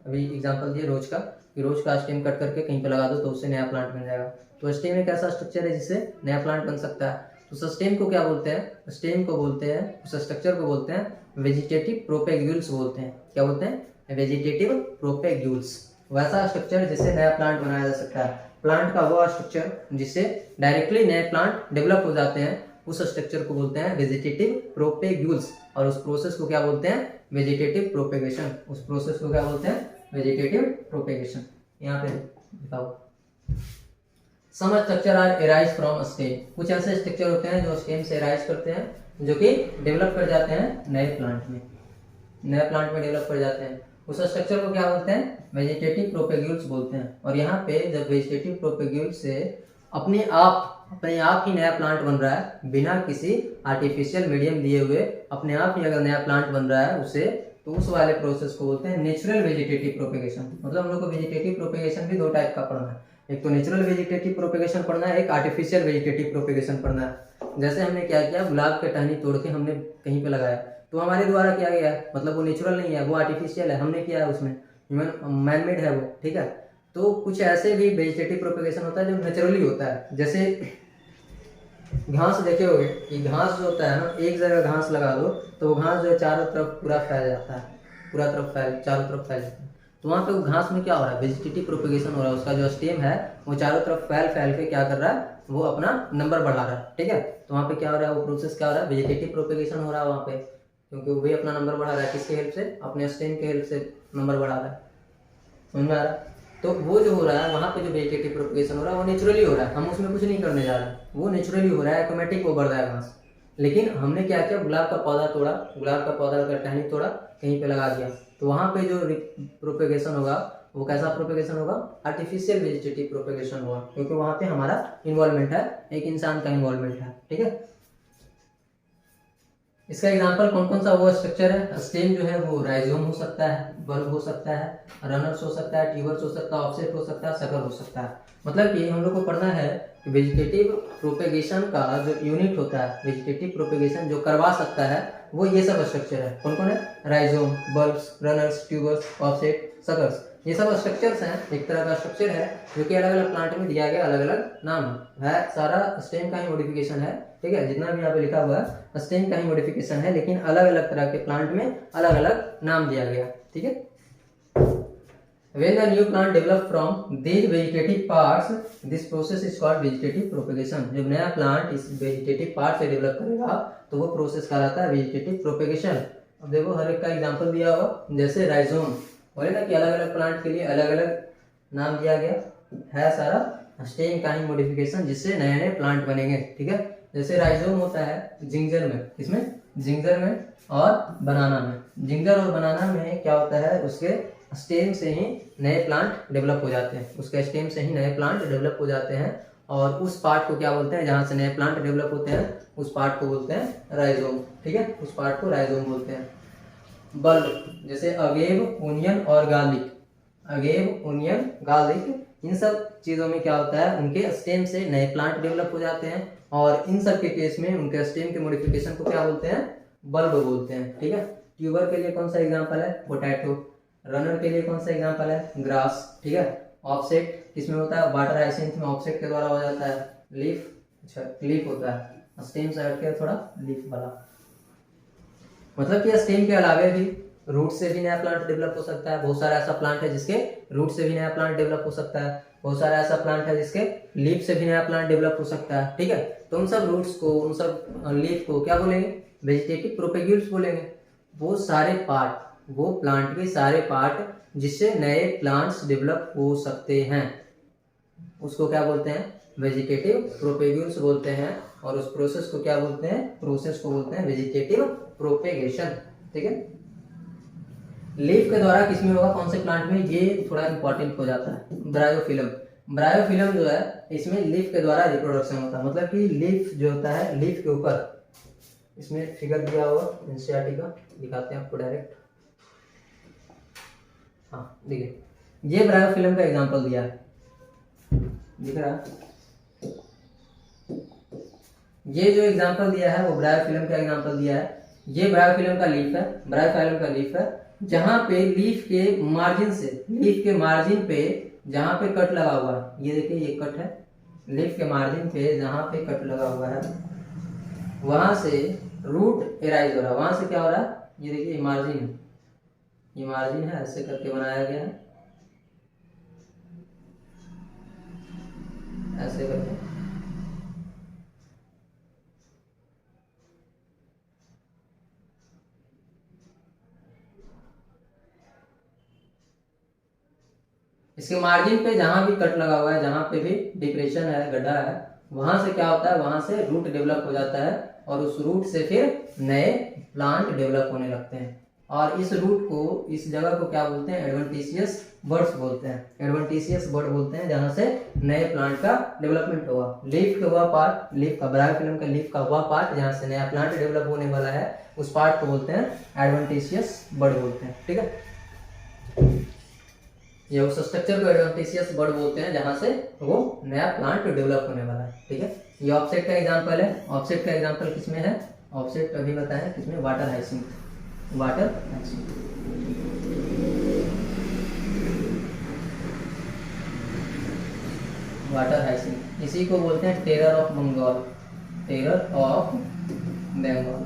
अभी एग्जांपल दिए रोज का, कि रोज का स्टेम कट करके कहीं पे लगा दो तो उससे नया प्लांट बन जाएगा। तो स्टेम एक ऐसा स्ट्रक्चर है जिससे नया प्लांट बन सकता है। तो स्टेम को क्या बोलते हैं, स्टेम को बोलते हैं, उस स्ट्रक्चर को बोलते हैं वेजिटेटिव प्रोपेग्यूल्स बोलते हैं। क्या बोलते हैं, वेजिटेटिव प्रोपेग्यूल्स। वैसा स्ट्रक्चर जिससे नया प्लांट बनाया जा सकता है। प्लांट का वो स्ट्रक्चर जिससे डायरेक्टली नए प्लांट डेवलप हो जाते हैं, उस स्ट्रक्चर को बोलते हैं वेजिटेटिव प्रोपेग्यूल्स। और उस प्रोसेस को क्या बोलते हैं, वेजिटेटिव प्रोपेगेशन। उस प्रोसेस को क्या बोलते हैं, वेजिटेटिव प्रोपेगेशन। यहाँ पे बताओ, some structure are arise from stem. कुछ ऐसे स्ट्रक्चर होते हैं जो स्टेम से एराइज करते हैं, जो कि डेवलप कर जाते हैं नए प्लांट में, नए प्लांट में डेवलप कर जाते हैं। उस स्ट्रक्चर को क्या बोलते हैं, वेजिटेटिव प्रोपेग्यूल्स बोलते हैं। और यहाँ पे जब वेजिटेटिव प्रोपेग्यूल्स से अपने आप ही नया प्लांट बन रहा है, बिना किसी आर्टिफिशियल मीडियम दिए हुए अपने आप ही अगर नया प्लांट बन रहा है उसे, तो उस वाले प्रोसेस को बोलते हैं नेचुरल वेजिटेटिव प्रोपेगेशन। मतलब हम लोग को वेजिटेटिव प्रोपेगेशन भी दो टाइप का पढ़ना है, एक तो नेचुरल वेजिटेटिव प्रोपेगेशन पढ़ना है, एक आर्टिफिशियल वेजिटेटिव प्रोपेगेशन पढ़ना है। जैसे हमने क्या किया, गुलाब के टहनी तोड़ के हमने कहीं पे लगाया, तो हमारे द्वारा किया गया है, मतलब वो नेचुरल नहीं है, वो आर्टिफिशियल है, हमने किया है, उसमें मैन मेड है वो, ठीक है। तो कुछ ऐसे भी वेजिटेटिव प्रोपेगेशन होता है जो नेचुरली होता है। जैसे घास देखे होगे कि घास जो होता है ना, एक जगह घास लगा दो तो वो घास जो है चारों तरफ पूरा फैल जाता है, चारों तरफ फैल जाता है। तो वहाँ पे वो घास में क्या हो रहा है, वेजिटेटिव प्रोपेगेशन हो रहा है। उसका जो स्टेम है वो चारों तरफ फैल के क्या कर रहा है, वो अपना नंबर बढ़ा रहा है, ठीक है। तो वहाँ पे क्या हो रहा है, वो प्रोसेस क्या हो रहा है, वेजिटेटिव प्रोपेगेशन हो रहा है वहाँ पे, क्योंकि वो भी अपना नंबर बढ़ा रहा है। किसके हेल्प से, अपने स्टेम के हेल्प से नंबर बढ़ा रहा है, समझ में आ रहा है। तो वो जो हो रहा है वहाँ पे जो वेजिटेटिव प्रोपेगेशन हो रहा है वो नेचुरली हो रहा है, हम उसमें कुछ नहीं करने जा रहे हैं, वो नेचुरली हो रहा है, ऑटोमेटिक वो बढ़ रहा है घास। लेकिन हमने क्या किया, गुलाब का पौधा तोड़ा, गुलाब का पौधा का टहनी तोड़ा, कहीं पे लगा दिया, तो वहाँ पे जो प्रोपेगेशन होगा वो कैसा प्रोपेगेशन होगा, आर्टिफिशियल वेजिटेटिव प्रोपेगेशन होगा, क्योंकि वहाँ पे हमारा इन्वॉल्वमेंट है, एक इंसान का इन्वॉल्वमेंट है, ठीक है। इसका एग्जांपल कौन कौन सा वो स्ट्रक्चर है, स्टेम जो है वो राइजोम हो सकता है, बल्ब हो सकता है, रनर्स हो सकता है, ट्यूबर्स हो सकता है, ऑफसेट हो सकता है, सकर हो सकता है। मतलब कि हम लोग को पढ़ना है कि वेजिटेटिव प्रोपेगेशन का जो यूनिट होता है, वेजिटेटिव प्रोपेगेशन जो करवा सकता है, वो ये सब स्ट्रक्चर है। कौन कौन है, rhizome, bulbs, runners, tubers, offset, suckers. ये सब स्ट्रक्चर्स हैं, एक तरह का स्ट्रक्चर है जो कि अलग अलग प्लांट में दिया गया अलग अलग नाम है। सारा स्टेम का ही मॉडिफिकेशन है, ठीक है। जितना भी यहाँ पे लिखा हुआ है स्टेम का ही मॉडिफिकेशन है, लेकिन अलग अलग तरह के प्लांट में अलग अलग नाम दिया गया, ठीक है। When the new plant develop from these vegetative parts, this process is called vegetative propagation. जब नया प्लांट इस वेजिटेटिव पार्ट से डेवलप करेगा तो वो प्रोसेस कहलाता है वेजिटेटिव प्रोपेगेशन। अब देखो हर एक का एग्जांपल दिया हुआ, जैसे राइजोम, बोले ना कि अलग अलग प्लांट के लिए अलग अलग नाम दिया गया है, सारा स्टेम का ही मॉडिफिकेशन जिससे नए नए प्लांट बनेंगे, ठीक है। जैसे राइजोम होता है जिंजर में, किसमें, जिंजर में और बनाना में। जिंजर और बनाना में क्या होता है, उसके स्टेम से ही नए प्लांट डेवलप हो जाते हैं, उसके स्टेम से ही नए प्लांट डेवलप हो जाते हैं। और उस पार्ट को क्या बोलते हैं, जहाँ से नए प्लांट डेवलप होते हैं, उस पार्ट को बोलते हैं राइजोम, ठीक है। उस पार्ट को राइजोम बोलते हैं। बल्ब, जैसे अगेव, ओनियन और गार्लिक, अगेव, ओनियन, गार्लिक, इन सब चीज़ों में क्या होता है, उनके स्टेम से नए प्लांट डेवलप हो जाते हैं। और इन सब के केस में उनके स्टेम के मॉडिफिकेशन को क्या बोलते हैं, बल्ब बोलते हैं, ठीक है। ट्यूबर के लिए कौन सा एग्जाम्पल है, पोटैटो। रनर के लिए कौन सा एग्जाम्पल है, ग्रास, ठीक है। ऑफसेट किसमें होता है, वाटर हाइसिंथ में ऑफसेट के द्वारा हो जाता है। लीफ, अच्छा लीफ होता है, स्टेम से हटके थोड़ा लीफ वाला, मतलब कि स्टेम के अलावे भी रूट से भी नया प्लांट डेवलप हो सकता है। बहुत सारा ऐसा प्लांट है जिसके रूट से भी नया प्लांट डेवलप हो सकता है, बहुत सारा ऐसा प्लांट है जिसके लीफ से भी नया प्लांट डेवलप हो सकता है, ठीक है। तो उन सब रूट्स को, उन सब लीफ को क्या बोलेंगे, वेजिटेटिव प्रोपेग्यूल्स बोलेंगे। वो सारे पार्ट, वो प्लांट के सारे पार्ट जिससे नए प्लांट्स डेवलप हो सकते हैं, उसको क्या बोलते हैं, वेजिटेटिव प्रोपेग्यूल्स बोलते हैं। और उस प्रोसेस को क्या बोलते हैं, प्रोसेस को बोलते हैं वेजिटेटिव प्रोपेगेशन, ठीक है। लीफ के द्वारा किसमें होगा, कौन से प्लांट में, ये थोड़ा इंपॉर्टेंट हो जाता है। ब्रायोफिलम, ब्रायोफिल्म जो है इसमें लीफ के द्वारा रिप्रोडक्शन होता है, मतलब कि लीफ जो होता है लीफ के ऊपर, इसमें फिगर दिया हुआ एनसीईआरटी का, दिखाते हैं आपको डायरेक्ट। हाँ देखिए, ये ब्रायोफिल्म का एग्जांपल दिया है, दिख रहा है? ये जो एग्जांपल दिया है वो ब्रायोफिल्म का एग्जांपल दिया है। ये ब्रायोफिल्म का लीफ है, ब्रायोफिल्म का लीफ है, जहां पे लीफ के मार्जिन से, लीफ के मार्जिन पे जहां पे कट लगा हुआ है, ये देखिए ये कट है, लीफ के मार्जिन पे जहां पे कट लगा हुआ है वहां से रूट एराइज हो रहा है। वहां से क्या हो रहा है, ये देखिए ये मार्जिन है, ये मार्जिन है, ऐसे करके बनाया गया है, ऐसे करके। इसके मार्जिन पे जहां भी कट लगा हुआ है, जहां पे भी डिप्रेशन है, गड्ढा है, वहां से क्या होता है, वहां से रूट डेवलप हो जाता है और उस रूट से फिर नए प्लांट डेवलप होने लगते हैं। और इस रूट को, इस जगह को क्या बोलते हैं, एडवेंटिशियस बर्ड्स बोलते हैं, एडवेंटिशियस बर्ड बोलते हैं, जहां से नए प्लांट का डेवलपमेंट हुआ। लीफ का हुआ पार्ट, लीफ का, ब्रायोफिल्म का लीफ का हुआ पार्ट जहां से नया प्लांट डेवलप होने वाला है, उस पार्ट को बोलते हैं एडवेंटिशियस बर्ड बोलते हैं। ठीक है, ये उस स्ट्रक्चर को एडवेंटिशियस बर्ड बोलते हैं जहां से वो नया प्लांट डेवलप होने वाला है। ठीक है, ये ऑफसेट का एग्जांपल है। ऑफसेट का एग्जांपल किसमें है, ऑफसेट अभी बताएं किसमें, water hyacinth, water hyacinth. Water hyacinth, इसी को बोलते हैं terror of Bengal, terror of Bengal.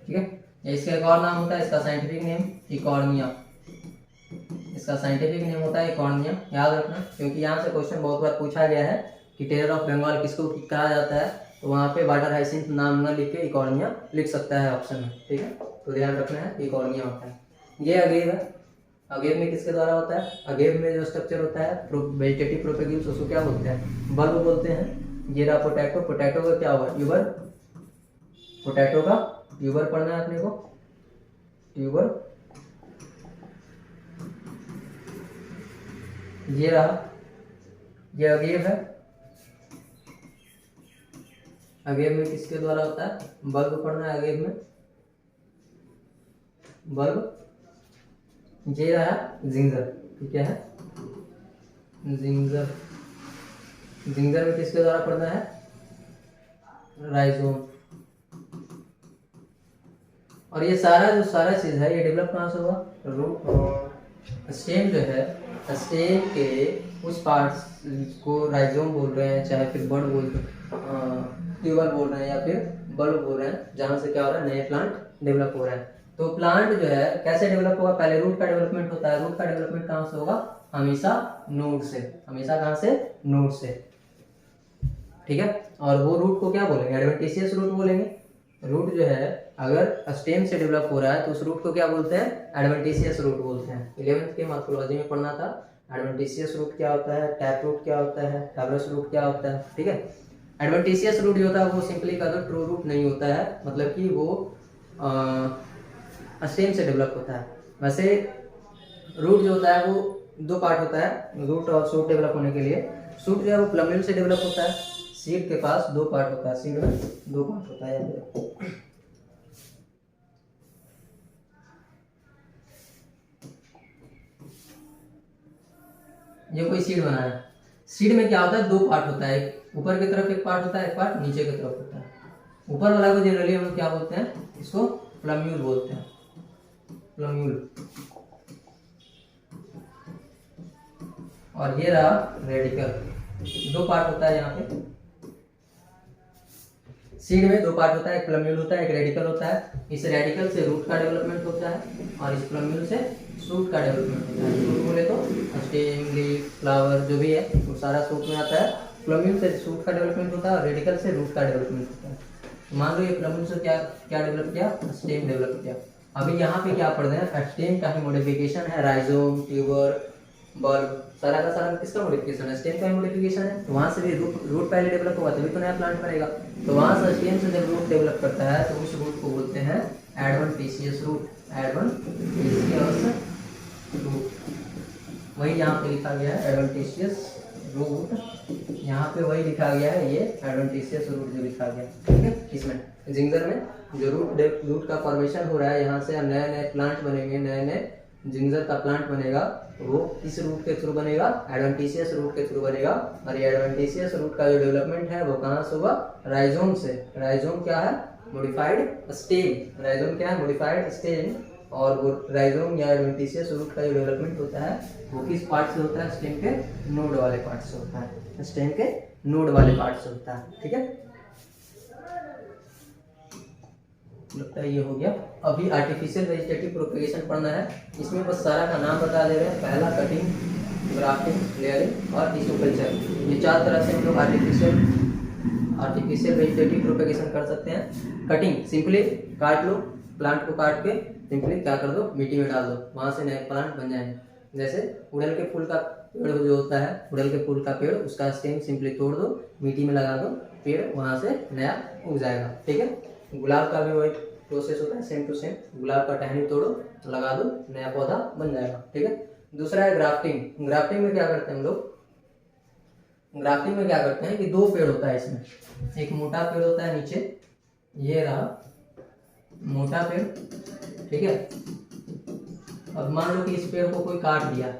ठीक है, इसका एक और नाम होता है, इसका साइंटिफिक नेम इकॉर्निया, इसका साइंटिफिक नेम होता है इकॉर्निया, याद रखना, क्योंकि यहाँ से क्वेश्चन बहुत बार पूछा गया है कि टेरर ऑफ बंगाल किसको कहा जाता है, तो वहाँ पे वाटर हाइसिंथ नाम न लिख के इकॉर्निया लिख सकता है ऑप्शन में। ठीक है, तो ध्यान रखना है, इकॉर्निया होता है। ये अगेव है, अगेव में किसके द्वारा होता है, अगेव में जो स्ट्रक्चर होता है वेजिटेटिव प्रोपेगेल्स, उसको क्या बोलते हैं, बल्ब बोलते हैं। ये रहा पोटैटो, पोटैटो का क्या हुआ, ट्यूबर, पोटैटो का ट्यूबर पढ़ना है अपने को, ट्यूबर। ये रहा, ये अगेव है, अगेव में किसके द्वारा होता है, बल्ब पढ़ना है अगेव में, बल्ब। ये रहा जिंगर, ठीक है, जिंगर, जिंगर में किसके द्वारा पढ़ना है, राइजोम। और ये सारा जो सारा चीज है ये डेवलप कहाँ से हुआ, रूट और स्टेम जो है, स्टेम के उस पार्ट्स को राइजोम बोल रहे हैं, चाहे फिर बर्ड बोल रहे हैं, ट्यूबर बोल रहे हैं, या फिर बल्ब बोल रहे हैं, जहां से क्या हो रहा है, नए प्लांट डेवलप हो रहे हैं। तो प्लांट जो है कैसे डेवलप होगा, पहले रूट का डेवलपमेंट होता है। रूट का डेवलपमेंट कहाँ से होगा, हमेशा नोड से, हमेशा कहाँ से, नोड से। ठीक है, और वो रूट को क्या बोलेंगे, एडवेंटिशियस रूट बोलेंगे। रूट जो है अगर स्टेम से डेवलप हो रहा है तो उस रूट को क्या बोलते हैं, एडवेंटिशियस रूट बोलते हैं। 11th के मॉर्फोलॉजी में पढ़ना था, एडवेंटिशियस रूट क्या होता है, टैप रूट क्या होता है, टैबरस रूट क्या होता है। ठीक है, एडवेंटिशियस रूट जो होता है वो सिंपली का ट्रू रूट नहीं होता है, मतलब कि वो स्टेम से डेवलप होता है। वैसे रूट जो होता है वो दो पार्ट होता है, रूट और शूट डेवलप होने के लिए। शूट जो है वो प्लम्यूल से डेवलप होता है, सीड के पास दो पार्ट होता है, सीड में दो पार्ट होता है। ये कोई सीड बना है, सीड में क्या होता है, दो पार्ट होता है, ऊपर की तरफ एक पार्ट होता है, एक पार्ट नीचे की तरफ होता है। ऊपर वाला को जनरली हम क्या बोलते हैं, इसको प्लम्यूल बोलते हैं, प्लम्यूल। और ये रहा रेडिकल, दो पार्ट होता है यहाँ पे, सीड में दो पार्ट होता है, एक प्लम्यूल होता है, एक रेडिकल होता है। इस रेडिकल से रूट का डेवलपमेंट होता है और इस प्लम्यूल से शूट का डेवलपमेंट होता है। शूट बोले तो स्टेम, लीफ, फ्लावर जो भी है वो सारा शूट में आता है। प्लम्यूल से शूट का डेवलपमेंट होता है और रेडिकल से रूट का डेवलपमेंट होता है। मान लो ये प्लम्यूल से क्या क्या डेवलप किया, स्टेम डेवलप किया। अभी यहाँ पे क्या पढ़ रहे हैं, स्टेम का ही मॉडिफिकेशन है, राइजोम, ट्यूबर, बल्ब, सारा का सारा किसका मॉडिफिकेशन है, स्टेम का ही मॉडिफिकेशन है। तो वहां से भी रूट पहले डेवलप हुआ तभी तो नया प्लांट बनेगा। तो वहां से स्टेम से जब रूट डेवलप करता है तो उस रूट को बोलते हैं एडवेंटिशियस रूट, एडवेंटिशियस रूट। वही यहाँ पे लिखा गया है एडवेंटिशियस रूट, यहाँ पे वही लिखा गया है ये एडवेंटिशियस रूट जो लिखा गया, ठीक है। इसमें जिंजर में जो रूट का फॉर्मेशन हो रहा है, यहाँ से नए नए प्लांट बनेंगे, नए नए जिंजर का प्लांट बनेगा, वो किस रूट के थ्रू बनेगा, एडवेंटिशियस रूट के थ्रू बनेगा। और ये एडवेंटिशियस रूट का जो डेवलपमेंट है वो कहाँ से होगा, राइजोम से। राइजोम क्या है, मॉडिफाइड स्टेम। राइजोम क्या है, मॉडिफाइड स्टेम। और वो राइजोम या एडवेंटिशियस रूट का जो डेवलपमेंट होता है वो किस पार्ट से होता है, स्टेम के नोड वाले पार्ट से होता है, स्टेम के नोड वाले पार्ट से होता है, ठीक है। लगता है ये हो गया। अभी आर्टिफिशियल वेजिटेटिव प्रोपेगेशन पढ़ना है। इसमें बस सारा का नाम बता दे रहे हैं। पहला कटिंग, ग्राफ्टिंग, लेयरिंग और टिश्यू कल्चर। ये 4 तरह से हम लोग आर्टिफिशियल वेजिटेटिव प्रोपेगेशन कर सकते हैं। कटिंग, सिंपली काट लो, प्लांट को काट के सिंपली क्या कर दो, मिट्टी में डाल दो, वहां से नए प्लांट बन जाएंगे। जैसे उड़ेल के फूल का पेड़ जो होता है, उड़ेल के फूल का पेड़, उसका स्टेम सिंपली तोड़ दो, मिट्टी में लगा दो, पेड़ वहां से नया उग जाएगा, ठीक है। गुलाब का भी वही प्रोसेस होता है, सेम टू सेम। गुलाब का टहनी तोड़ो, लगा दो, नया पौधा बन जाएगा, ठीक है। दूसरा है ग्राफ्टिंग। ग्राफ्टिंग में क्या करते हैं हम लोग, ग्राफ्टिंग में क्या करते हैं कि 2 पेड़ होता है इसमें। एक मोटा पेड़ होता है नीचे, ये रहा मोटा पेड़, ठीक है। अब मान लो कि इस पेड़ को कोई काट दिया,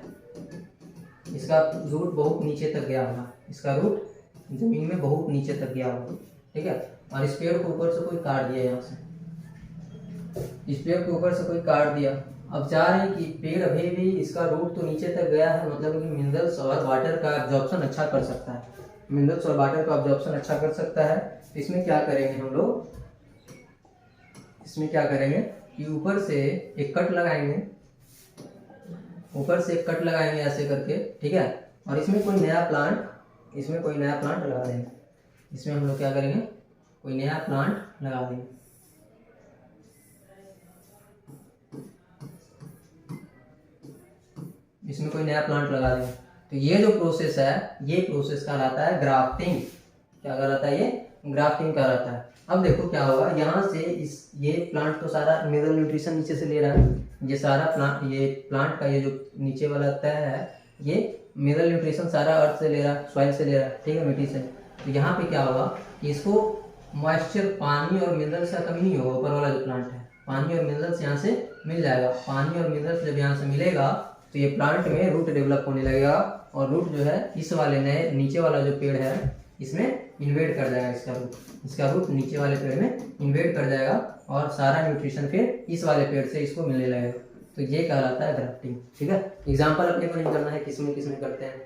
इसका रूट बहुत नीचे तक गया होगा, इसका रूट जमीन में बहुत नीचे तक गया होगा, ठीक है। और इस पेड़ को ऊपर से कोई काट दिया, यहाँ से इस पेड़ को ऊपर से कोई काट दिया। अब चाह रहे हैं कि पेड़ अभी भी इसका रूट तो नीचे तक गया है, मतलब कि मिनरल्स और वाटर का एब्जॉर्प्शन अच्छा कर सकता है, मिनरल्स और वाटर का एब्जॉर्प्शन अच्छा कर सकता है। तो इसमें क्या करेंगे हम लोग, इसमें क्या करेंगे कि ऊपर से एक कट लगाएंगे, ऊपर से एक कट लगाएंगे ऐसे करके, ठीक है। और इसमें कोई नया प्लांट लगा देंगे। इसमें हम लोग क्या करेंगे, कोई नया प्लांट लगा देंगे। इसमें कोई नया प्लांट लगा देंगे। तो ये जो प्रोसेस है, ये प्रोसेस कहलाता है ग्राफ्टिंग। क्या कहलाता है, ये ग्राफ्टिंग कहलाता है। अब देखो क्या होगा, यहाँ से ये प्लांट तो सारा मिनरल न्यूट्रिशन नीचे से ले रहा है, ये सारा प्लांट का ये जो नीचे वाला तह है, ये मिनरल न्यूट्रिशन सारा अर्थ से ले रहा है, सॉइल से ले रहा है, ठीक है, मिट्टी से। तो यहाँ पे क्या होगा कि इसको मॉइस्चर, पानी और मिनरल्स का कमी नहीं होगा। ऊपर वाला जो प्लांट है, पानी और मिनरल्स यहाँ से मिल जाएगा। पानी और मिनरल्स जब यहाँ से मिलेगा तो ये प्लांट में रूट डेवलप होने लगेगा, और रूट जो है इस वाले नए नीचे वाला जो पेड़ है इसमें इन्वेड कर जाएगा। इसका रूट नीचे वाले पेड़ में इन्वेड कर जाएगा, और सारा न्यूट्रिशन फिर इस वाले पेड़ से इसको मिलने लगेगा। तो ये कहलाता है ग्राफ्टिंग, ठीक है। एग्जाम्पल अपने को नहीं करना है, किसमें किसमें करते हैं,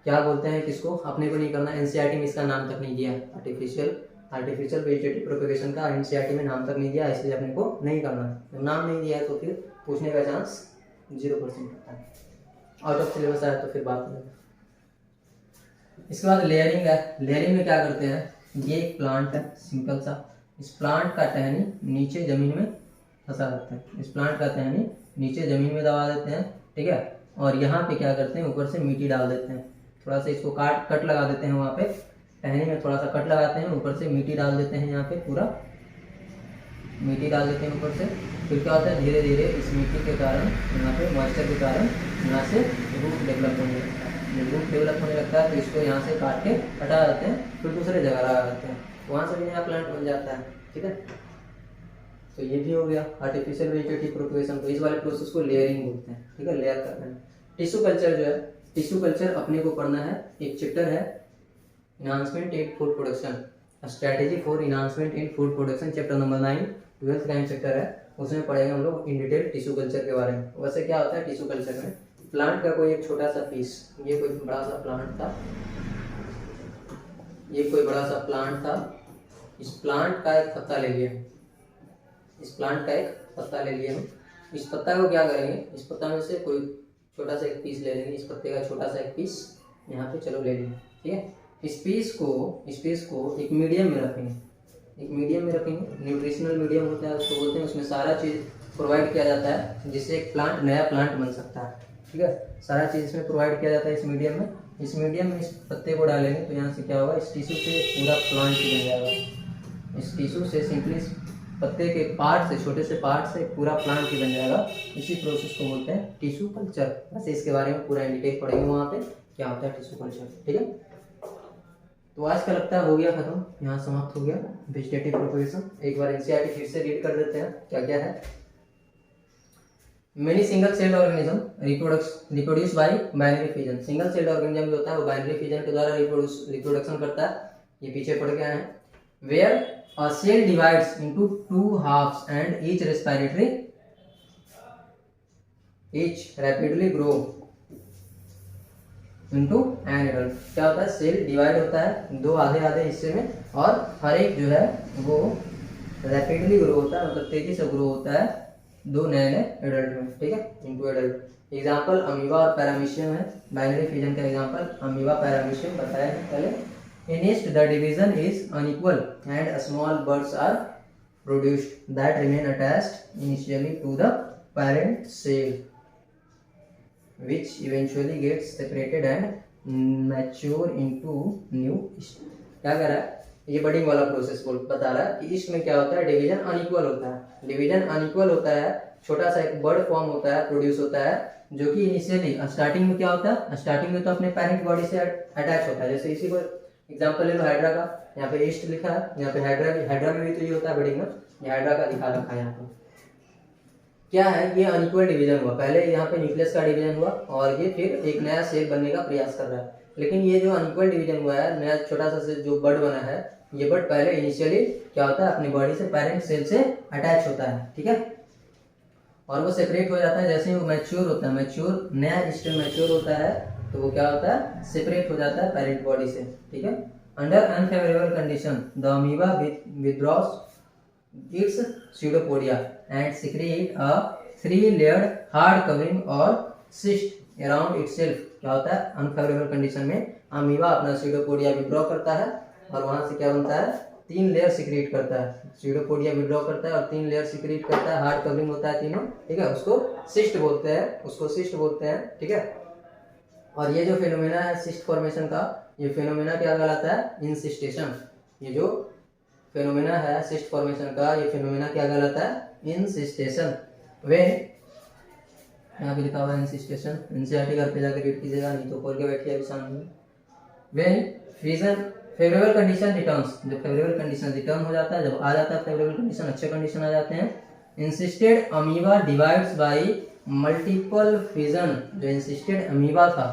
क्या बोलते हैं किसको, अपने को नहीं करना। एनसीईआरटी में इसका नाम तक नहीं दिया, आर्टिफिशियल वेजिटेटिव प्रोपेगेशन का एनसीईआरटी में नाम तक नहीं दिया, इसलिए अपने को नहीं करना है। जब नाम नहीं दिया है तो फिर पूछने का चांस 0% होता है। आउट ऑफ सिलेबस आया तो फिर बात करेंगे। इसके बाद लेयरिंग है। लेयरिंग में क्या करते हैं, ये एक प्लांट है सिंपल सा, इस प्लांट का टहनी नीचे जमीन में फंसा रहता है, इस प्लांट का टहनी नीचे जमीन में दबा देते हैं, ठीक है। और यहाँ पे क्या करते हैं, ऊपर से मिट्टी डाल देते हैं, थोड़ा सा इसको कट लगा देते हैं, वहाँ पे टहनी में थोड़ा सा कट लगाते हैं, ऊपर से मिट्टी डाल देते हैं, यहाँ पे पूरा मिट्टी डाल देते हैं ऊपर से। फिर क्या होता है, धीरे धीरे इस मिट्टी के कारण, यहाँ पे मॉइस्चर के कारण यहाँ से रूट डेवलप होने लगता है। जब रूट डेवलप होने लगता है तो इसको यहाँ से काट के हटा देते हैं, फिर दूसरे जगह लगा देते हैं, वहाँ से भी नया प्लांट बन जाता है, ठीक है। तो ये भी हो गया आर्टिफिशियल वेजिटेटिव प्रोपेगेशन। तो इस वाले प्रोसेस को लेयरिंग बोलते हैं, ठीक है, लेयर करना है। टिश्यू कल्चर जो है, टिश्यू कल्चर अपने को पढ़ना है, एक चैप्टर है enhancement in food production, strategy for enhancement in food production, chapter number 9, 12th का चैप्टर है। उसमें पढ़ेंगे हम लोग इन डिटेल टिश्यू कल्चर के बारे में। वैसे क्या होता है टिश्यू कल्चर में, प्लांट का कोई एक छोटा सा पीस, ये कोई बड़ा सा प्लांट था, ये कोई बड़ा सा प्लांट था, इस प्लांट का एक पत्ता ले लिया, इस प्लांट का एक पत्ता ले लिया हम। इस पत्ता को क्या करेंगे, इस पत्ता में से कोई छोटा सा एक पीस ले लेंगे, इस पत्ते का छोटा सा एक पीस यहाँ पे चलो ले लेंगे, ठीक है। इस पीस को एक मीडियम में रखेंगे, एक मीडियम में रखेंगे, न्यूट्रिशनल मीडियम होता है उसको बोलते हैं, उसमें सारा चीज़ प्रोवाइड किया जाता है जिससे एक प्लांट नया प्लांट बन सकता है, ठीक है। सारा चीज़ इसमें प्रोवाइड किया जाता है इस मीडियम में। इस मीडियम में इस पत्ते को डालेंगे तो यहाँ से क्या होगा, इस टिश्यू से पूरा प्लांट बन जाएगा। इस टिश्यू से सिंपली पत्ते के पार्ट से, छोटे से पार्ट से पूरा प्लांट ही बन जाएगा। इसी प्रोसेस को बोलते हैं टिश्यू कल्चर। वैसे इसके बारे में पूरा इन डिटेल पढ़ेंगे वहाँ पे क्या होता है टिश्यू कल्चर, ठीक है। तो आज का लगता है हो गया खत्म, यहाँ समाप्त हो गया वेजिटेटिव प्रोपगेशन। एक बार एनसीईआरटी फिर से रीड कर देते हैं क्या क्या है। Many single celled organism reproduce by binary fission. Single celled organism जो होता है वो बाइनरी फिजन के द्वारा रिप्रोडक्शन करता है। ये पीछे पढ़ के आए हैं। Where a cell divides into two halves and each rapidly grow into an adult. क्या होता है, सेल डिवाइड होता है दो आधे आधे हिस्से में, और हर एक जो है वो रैपिडली ग्रो होता है, मतलब तेजी से ग्रो होता है दो नए नए एडल्ट में, ठीक है, इनटू एडल्ट। एग्जाम्पल अमीबा और पैरामीशियम है। बाइनरी फिजन का एग्जाम्पल अमीबा पैरामीशियम बताया है पहले। In yeast the division is unequal and small buds are produced that remain attached initially to the parent cell which eventually gets separated and mature into new yeast। क्या कर रहा है, ये budding वाला process बता रहा है कि ईस्ट में क्या होता है, डिवीजन अनइक्वल होता है। डिवीजन अनइक्वल होता है, छोटा सा एक बर्ड फॉर्म होता है, प्रोड्यूस होता है, जो कि इनिशियली स्टार्टिंग में क्या होता है, स्टार्टिंग में तो अपने पेरेंट बॉडी से अटैच होता है। जैसे इसी को एग्जांपल ले लो हाइड्रा का, यहाँ पे ईस्ट लिखा है, यहाँ पे हाइड्रा में भी तो ये होता है बडिंग में, ये हाइड्रा का दिखा रखा है यहाँ पे। क्या है, ये अनइक्वल डिवीजन हुआ, पहले यहाँ पे न्यूक्लियस का डिवीजन हुआ और ये फिर एक नया सेल बनने का प्रयास कर रहा है। लेकिन ये जो अनइक्वल डिवीजन हुआ है, नया छोटा सा से जो बर्ड बना है, ये बर्ड पहले इनिशियली क्या होता है, अपनी बॉडी से पेरेंट सेल से अटैच होता है, ठीक है, और वो सेपरेट हो जाता है जैसे ही वो मैच्योर होता है। मैच्योर नया स्टेज मैच्योर होता है तो वो क्या होता है, सेपरेट हो जाता है पेरेंट बॉडी से, ठीक है। Under unfavourable condition the amoeba withdraws its pseudopodia and secrete a three-layered hard covering or cyst around itself। क्या होता है, अनफेवरेबल कंडीशन में अमीबा अपना स्यूडोपोडिया विड्रॉ करता है और वहां से क्या बनता है, 3 लेयर सिक्रीट करता है। स्यूडोपोडिया विड्रॉ करता है और 3 लेयर सिक्रीट करता है, हार्ड कवरिंग होता है तीनों, ठीक है, उसको सिस्ट बोलते हैं, ठीक है। और ये जो फिनोमेना है सिस्ट फॉर्मेशन का, ये फिनोमेना क्या कहलाता है, इंसिस्टेशन। ये जो फिनोमेना है सिस्ट फॉर्मेशन का, ये फिनोमेना क्या कहलाता है, इंसिस्टेशन। वे यहाँ पे लिखा हुआ है इंसिस्टेशन, एनसीईआरटी घर पे जाकर रीड कीजिएगा, नहीं तो खोल के बैठिए अभी सामने। वे फ्रीजन फेवरेबल कंडीशन रिटर्न्स, जब फेवरेबल कंडीशन रिटर्न हो जाता है, जब आ जाता है फेवरेबल कंडीशन, अच्छे कंडीशन आ जाते हैं। Insisted amoeba divides bye multiple fission. जो इंसिस्टेड अमीबा था,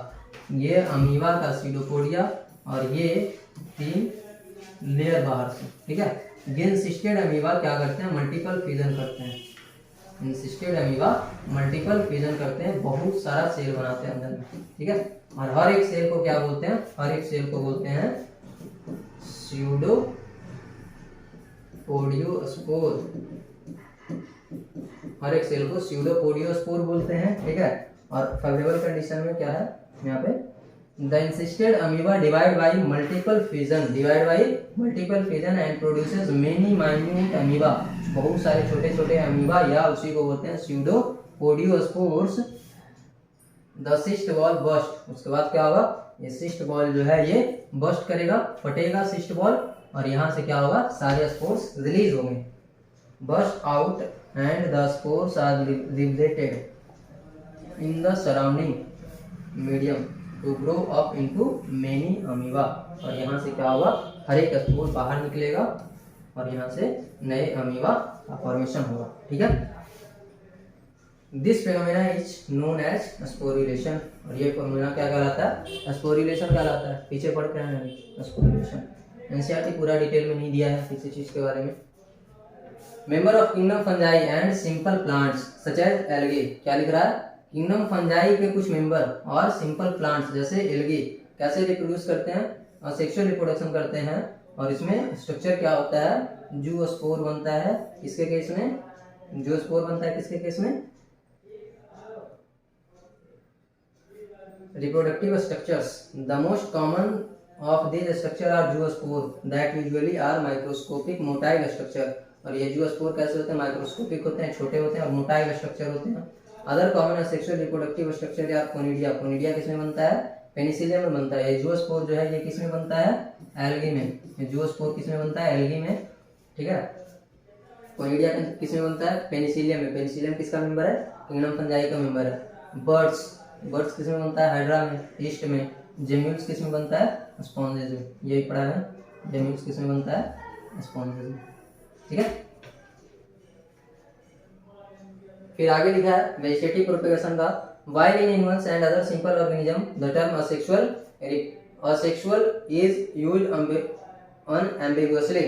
ये अमीबा का स्यूडोपोडिया और ये 3 लेयर बाहर से, ठीक है। ये इंसिस्टेड अमीबा क्या करते हैं, मल्टीपल फ्यूजन करते हैं। इंसिस्टेड अमीबा मल्टीपल फ्यूजन करते हैं, बहुत सारा सेल बनाते हैं अंदर में, ठीक है। और हर एक सेल को क्या बोलते हैं, हर एक सेल को बोलते हैं स्यूडोपोडियोस्पोर। हर एक सेल को स्यूडोपोडियोस्पोर बोलते हैं, ठीक है। और फेवरेबल कंडीशन में क्या है यहाँ पे, The insisted amoeba divide by multiple fission and produces many minute amoeba। बहुत सारे छोटे छोटे अमीबा या उसी को बोलते हैं स्यूडोपोडियोस्पोर्स। The cyst ball burst। उसके बाद क्या होगा, ये सिस्ट बॉल जो है ये बस्ट करेगा, फटेगा सिस्ट बॉल, और यहाँ से क्या होगा, सारे स्पोर्स रिलीज होंगे, burst out and the spores are liberated in the surrounding medium to grow up into many amoeba. और यहाँ से क्या होगा, हर एक स्पोर बाहर निकलेगा और यहाँ से नए अमीबा का फॉर्मेशन होगा, ठीक है। This phenomena is known as sporulation. और ये फिनोमेना क्या कहलाता है, स्पोरुलेशन कहलाता है। पीछे पढ़ के हैं स्पोरुलेशन, एनसीईआरटी पूरा डिटेल में नहीं दिया है किसी चीज के बारे में। Member of kingdom fungi and simple plants such as algae. क्या लिख रहा है, किंगडम फंजाई के कुछ मेंबर और सिंपल प्लांट्स जैसे एल्गी कैसे रिप्रोड्यूस करते हैं और सेक्सुअल रिप्रोडक्शन करते हैं। और इसमें स्ट्रक्चर क्या होता है, जूस्पोर बनता है, किसके केस में, जूस्पोर बनता है किसके केस में, reproductive structures. The most common of this structure are zoospore that usually are microscopic motile structure. और ये जूस्पोर कैसे होते हैं, माइक्रोस्कोपिक होते हैं, छोटे होते हैं और मोटाइल स्ट्रक्चर होते हैं। Other common sexual reproductive structure या कोनिडिया, कोनिडिया किसमें बनता है, पेनिसिलियम में बनता है। ये जूस्पोर जो है ये किसमें बनता है, एल्गी में। ये जूस्पोर किसमें बनता है, एल्गी में, ठीक है। कोनिडिया किस में बनता है? पेनिसिलियम में। पेनिसिलियम किसका मेंबर है? किंगडम फंजाई का मेंबर है। बर्ड्स किस में बनता है? हाइड्रा में, ईस्ट में। जेम्यूल्स किस में बनता है? स्पॉन्जेस में। यही पढ़ा है, जेम्यूल्स किस में बनता है? स्पॉन्जेस में। ठीक है, फिर आगे लिखा है वेजिटेटिव प्रोपेगेशन का, while in animals and other simple organism the term asexual is used unambiguously.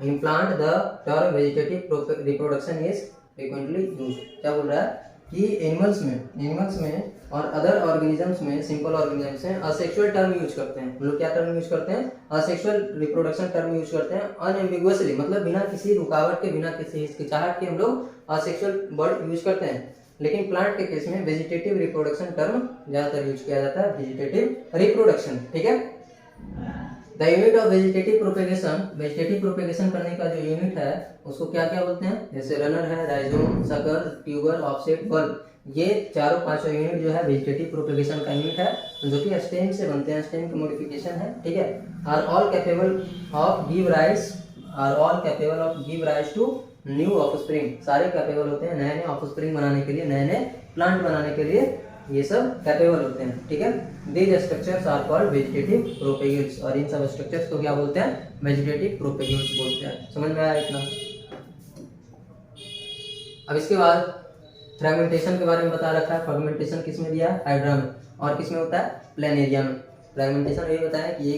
In plant the term vegetative reproduction is frequently used. क्या बोल रहा है कि एनिमल्स में और अदर ऑर्गेनिजम्स में, सिंपल ऑर्गेनिजम्स में असेक्सुअल टर्म यूज करते हैं। हम लोग क्या टर्म यूज करते हैं? असेक्सुअल रिप्रोडक्शन टर्म यूज करते हैं अनएम्बिगुअसली, मतलब बिना किसी रुकावट के, बिना किसी हिचकिचाहट के हम लोग असेक्सुअल वर्ड यूज करते हैं। लेकिन प्लांट के केस में वेजिटेटिव रिप्रोडक्शन टर्म ज्यादातर यूज किया जाता है, वेजिटेटिव रिप्रोडक्शन। ठीक है, the unit of vegetative propagation करने का जो यूनिट है उसको क्या क्या बोलते हैं? जैसे रनर है, rhizome, sucker, tuber, offset, bulb, ये चारों पांचों यूनिट जो है वेजिटेटिव प्रोपेगेशन का यूनिट है, जो कि स्टेम से बनते हैं, स्टेम की मॉडिफिकेशन है। ठीक है, are all capable of give rise to new offspring, सारे कैपेबल होते हैं नए नए ऑफस्प्रिंग बनाने के लिए, नए नए प्लांट बनाने के लिए ये सब कैपेबल होते हैं। ठीक है, these structures are called vegetative propagules, और इन सब स्ट्रक्चर्स को क्या बोलते हैं? वेजिटेटिव प्रोपेगेल्स बोलते हैं। समझ में आया इतना? अब इसके बाद फ्रेगमेंटेशन के बारे में बता रखा है। फ्रेगमेंटेशन किस में दिया है? हाइड्रा में। और किस में होता है? प्लेनेरिया में। फ्रेगमेंटेशन ये बताया कि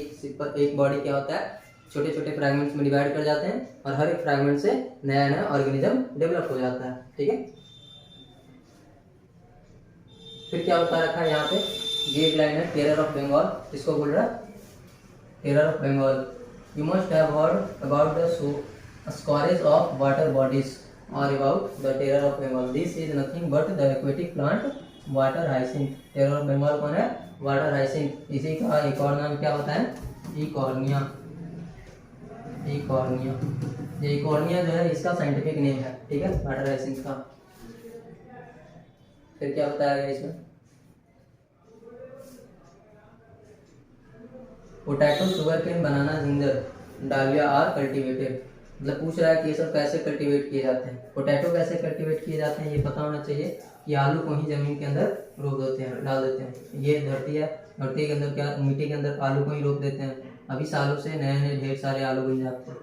एक बॉडी क्या होता है, छोटे छोटे फ्रैगमेंट्स में डिवाइड कर जाते हैं और हर एक फ्रैगमेंट से नया नया ऑर्गेनिज्म डेवलप हो जाता है। ठीक है, फिर क्या बता रखा है यहाँ पे? ये लाइन है टेरर ऑफ बंगाल, किसको बोल रहा है? Terror of Bengal. You must have heard about the scourge of water bodies और about the terror of Bengal. This is nothing but the aquatic plant water hyacinth. Terror of Bengal कौन है? Water hyacinth. इसी का एक और नाम क्या होता है? इकॉर्निया। ये इकॉर्निया जो है इसका साइंटिफिक नेम है। ठीक है, वाटर हाइसिंथ का। फिर क्या बताया गया इसमें? पोटैटो, शुगर केन, बनाना, जिंजर, डालिया आर कल्टीवेटेड। मतलब पूछ रहा है कि ये सब कैसे कल्टीवेट किए जाते हैं। पोटैटो कैसे कल्टीवेट किए जाते हैं ये पता होना चाहिए कि आलू को ही जमीन के अंदर रोप देते हैं, डाल देते हैं। ये धरती है, धरती के अंदर क्या, मिट्टी के अंदर आलू को ही रोप देते हैं। अभी सालों से नए नए ढेर सारे आलू बन जाते हैं।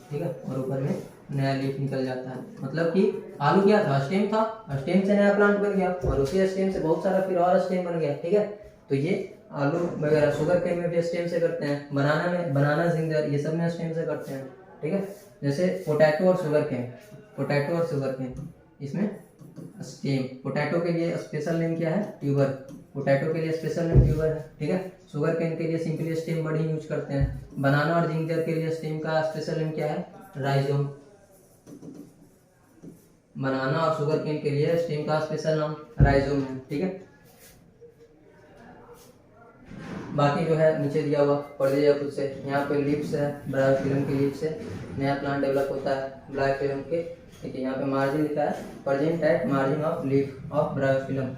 ठीक है, और ऊपर में नया लीफ निकल जाता है। मतलब कि आलू क्या था? स्टेम था, स्टेम से नया प्लांट बन गया और उसी स्टेम से बहुत सारा फिर और स्टेम बन गया। ठीक है, तो ये आलू वगैरह शुगर केन में भी स्टेम से करते हैं, बनाना जिंजर ये सब में स्टेम से करते हैं। ठीक है, जैसे पोटैटो और शुगर केन इसमें स्टेम। पोटैटो के लिए स्पेशल नेम क्या है? ट्यूबर। पोटैटो के लिए स्पेशल नेम ट्यूबर है। ठीक है, शुगर केन के लिए सिंपली स्टेम बड़ी यूज करते हैं। बनाना और जिंजर के लिए स्टेम का स्पेशल नेम क्या है? राइजोम। बनाना और शुगर केन के लिए स्टेम का स्पेशल नाम राइजोम है। ठीक है, बाकी जो है नीचे दिया हुआ पढ़ लीजिए खुद से। यहाँ पे लीव्स है, ब्रायोफिल्म की लीव्स है, नया प्लांट डेवलप होता है ब्रायोफिल्म के। ठीक है, यहाँ पे मार्जिन लिखा है, present at margin of leaf of bryophyllum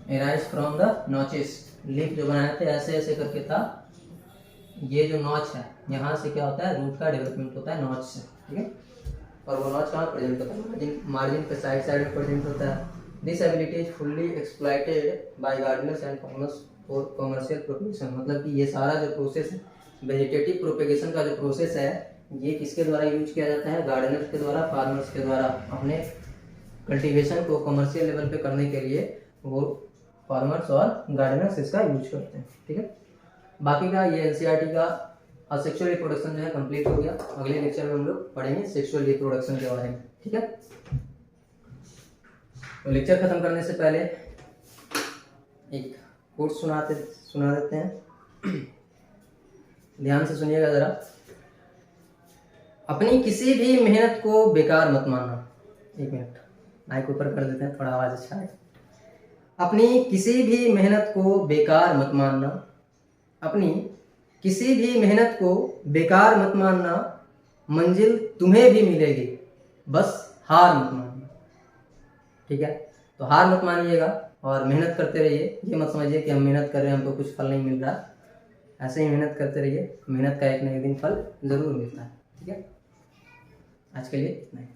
arise from the notches. Leaf जो बनाए थे ऐसे ऐसे करके था, ये जो नॉच है यहाँ से क्या होता है? रूट का डेवलपमेंट होता है नॉच से। ठीक है, और वो नॉच कहाँ प्रेजेंट होता है? मार्जिन पे साइड में प्रेजेंट होता है। This ability is fully exploited bye Gardner's and farmers for commercial propagation. मतलब कि ये सारा जो प्रोसेस है, वेजिटेटिव प्रोपेगेशन का जो प्रोसेस है, ये किसके द्वारा यूज किया जाता है? गार्डनर्स के द्वारा, फार्मर्स के द्वारा। अपने कल्टीवेशन को कमर्शियल लेवल पे करने के लिए वो फार्मर्स और गार्डनर्स इसका यूज करते हैं। ठीक है, बाकी का ये एनसीईआरटी का असेक्सुअल रिप्रोडक्शन जो है कंप्लीट हो गया। अगले लेक्चर में हम लोग पढ़ेंगे सेक्सुअल रिप्रोडक्शन के बारे में। ठीक है, तो लेक्चर खत्म करने से पहले एक कोट सुना देते हैं। ध्यान से सुनिएगा जरा। अपनी किसी भी मेहनत को बेकार मत मानना। एक मिनट, माइक ऊपर कर देते हैं, थोड़ा आवाज अच्छा है। अपनी किसी भी मेहनत को बेकार मत मानना। अपनी किसी भी मेहनत को बेकार मत मानना, मंजिल तुम्हें भी मिलेगी, बस हार मत मानना। ठीक है, तो हार मत मानिएगा और मेहनत करते रहिए। ये मत समझिए कि हम मेहनत कर रहे हैं हमको कुछ फल नहीं मिल रहा। ऐसे ही मेहनत करते रहिए, मेहनत का एक न एक दिन फल जरूर मिलता है। ठीक है। आज के लिए नहीं।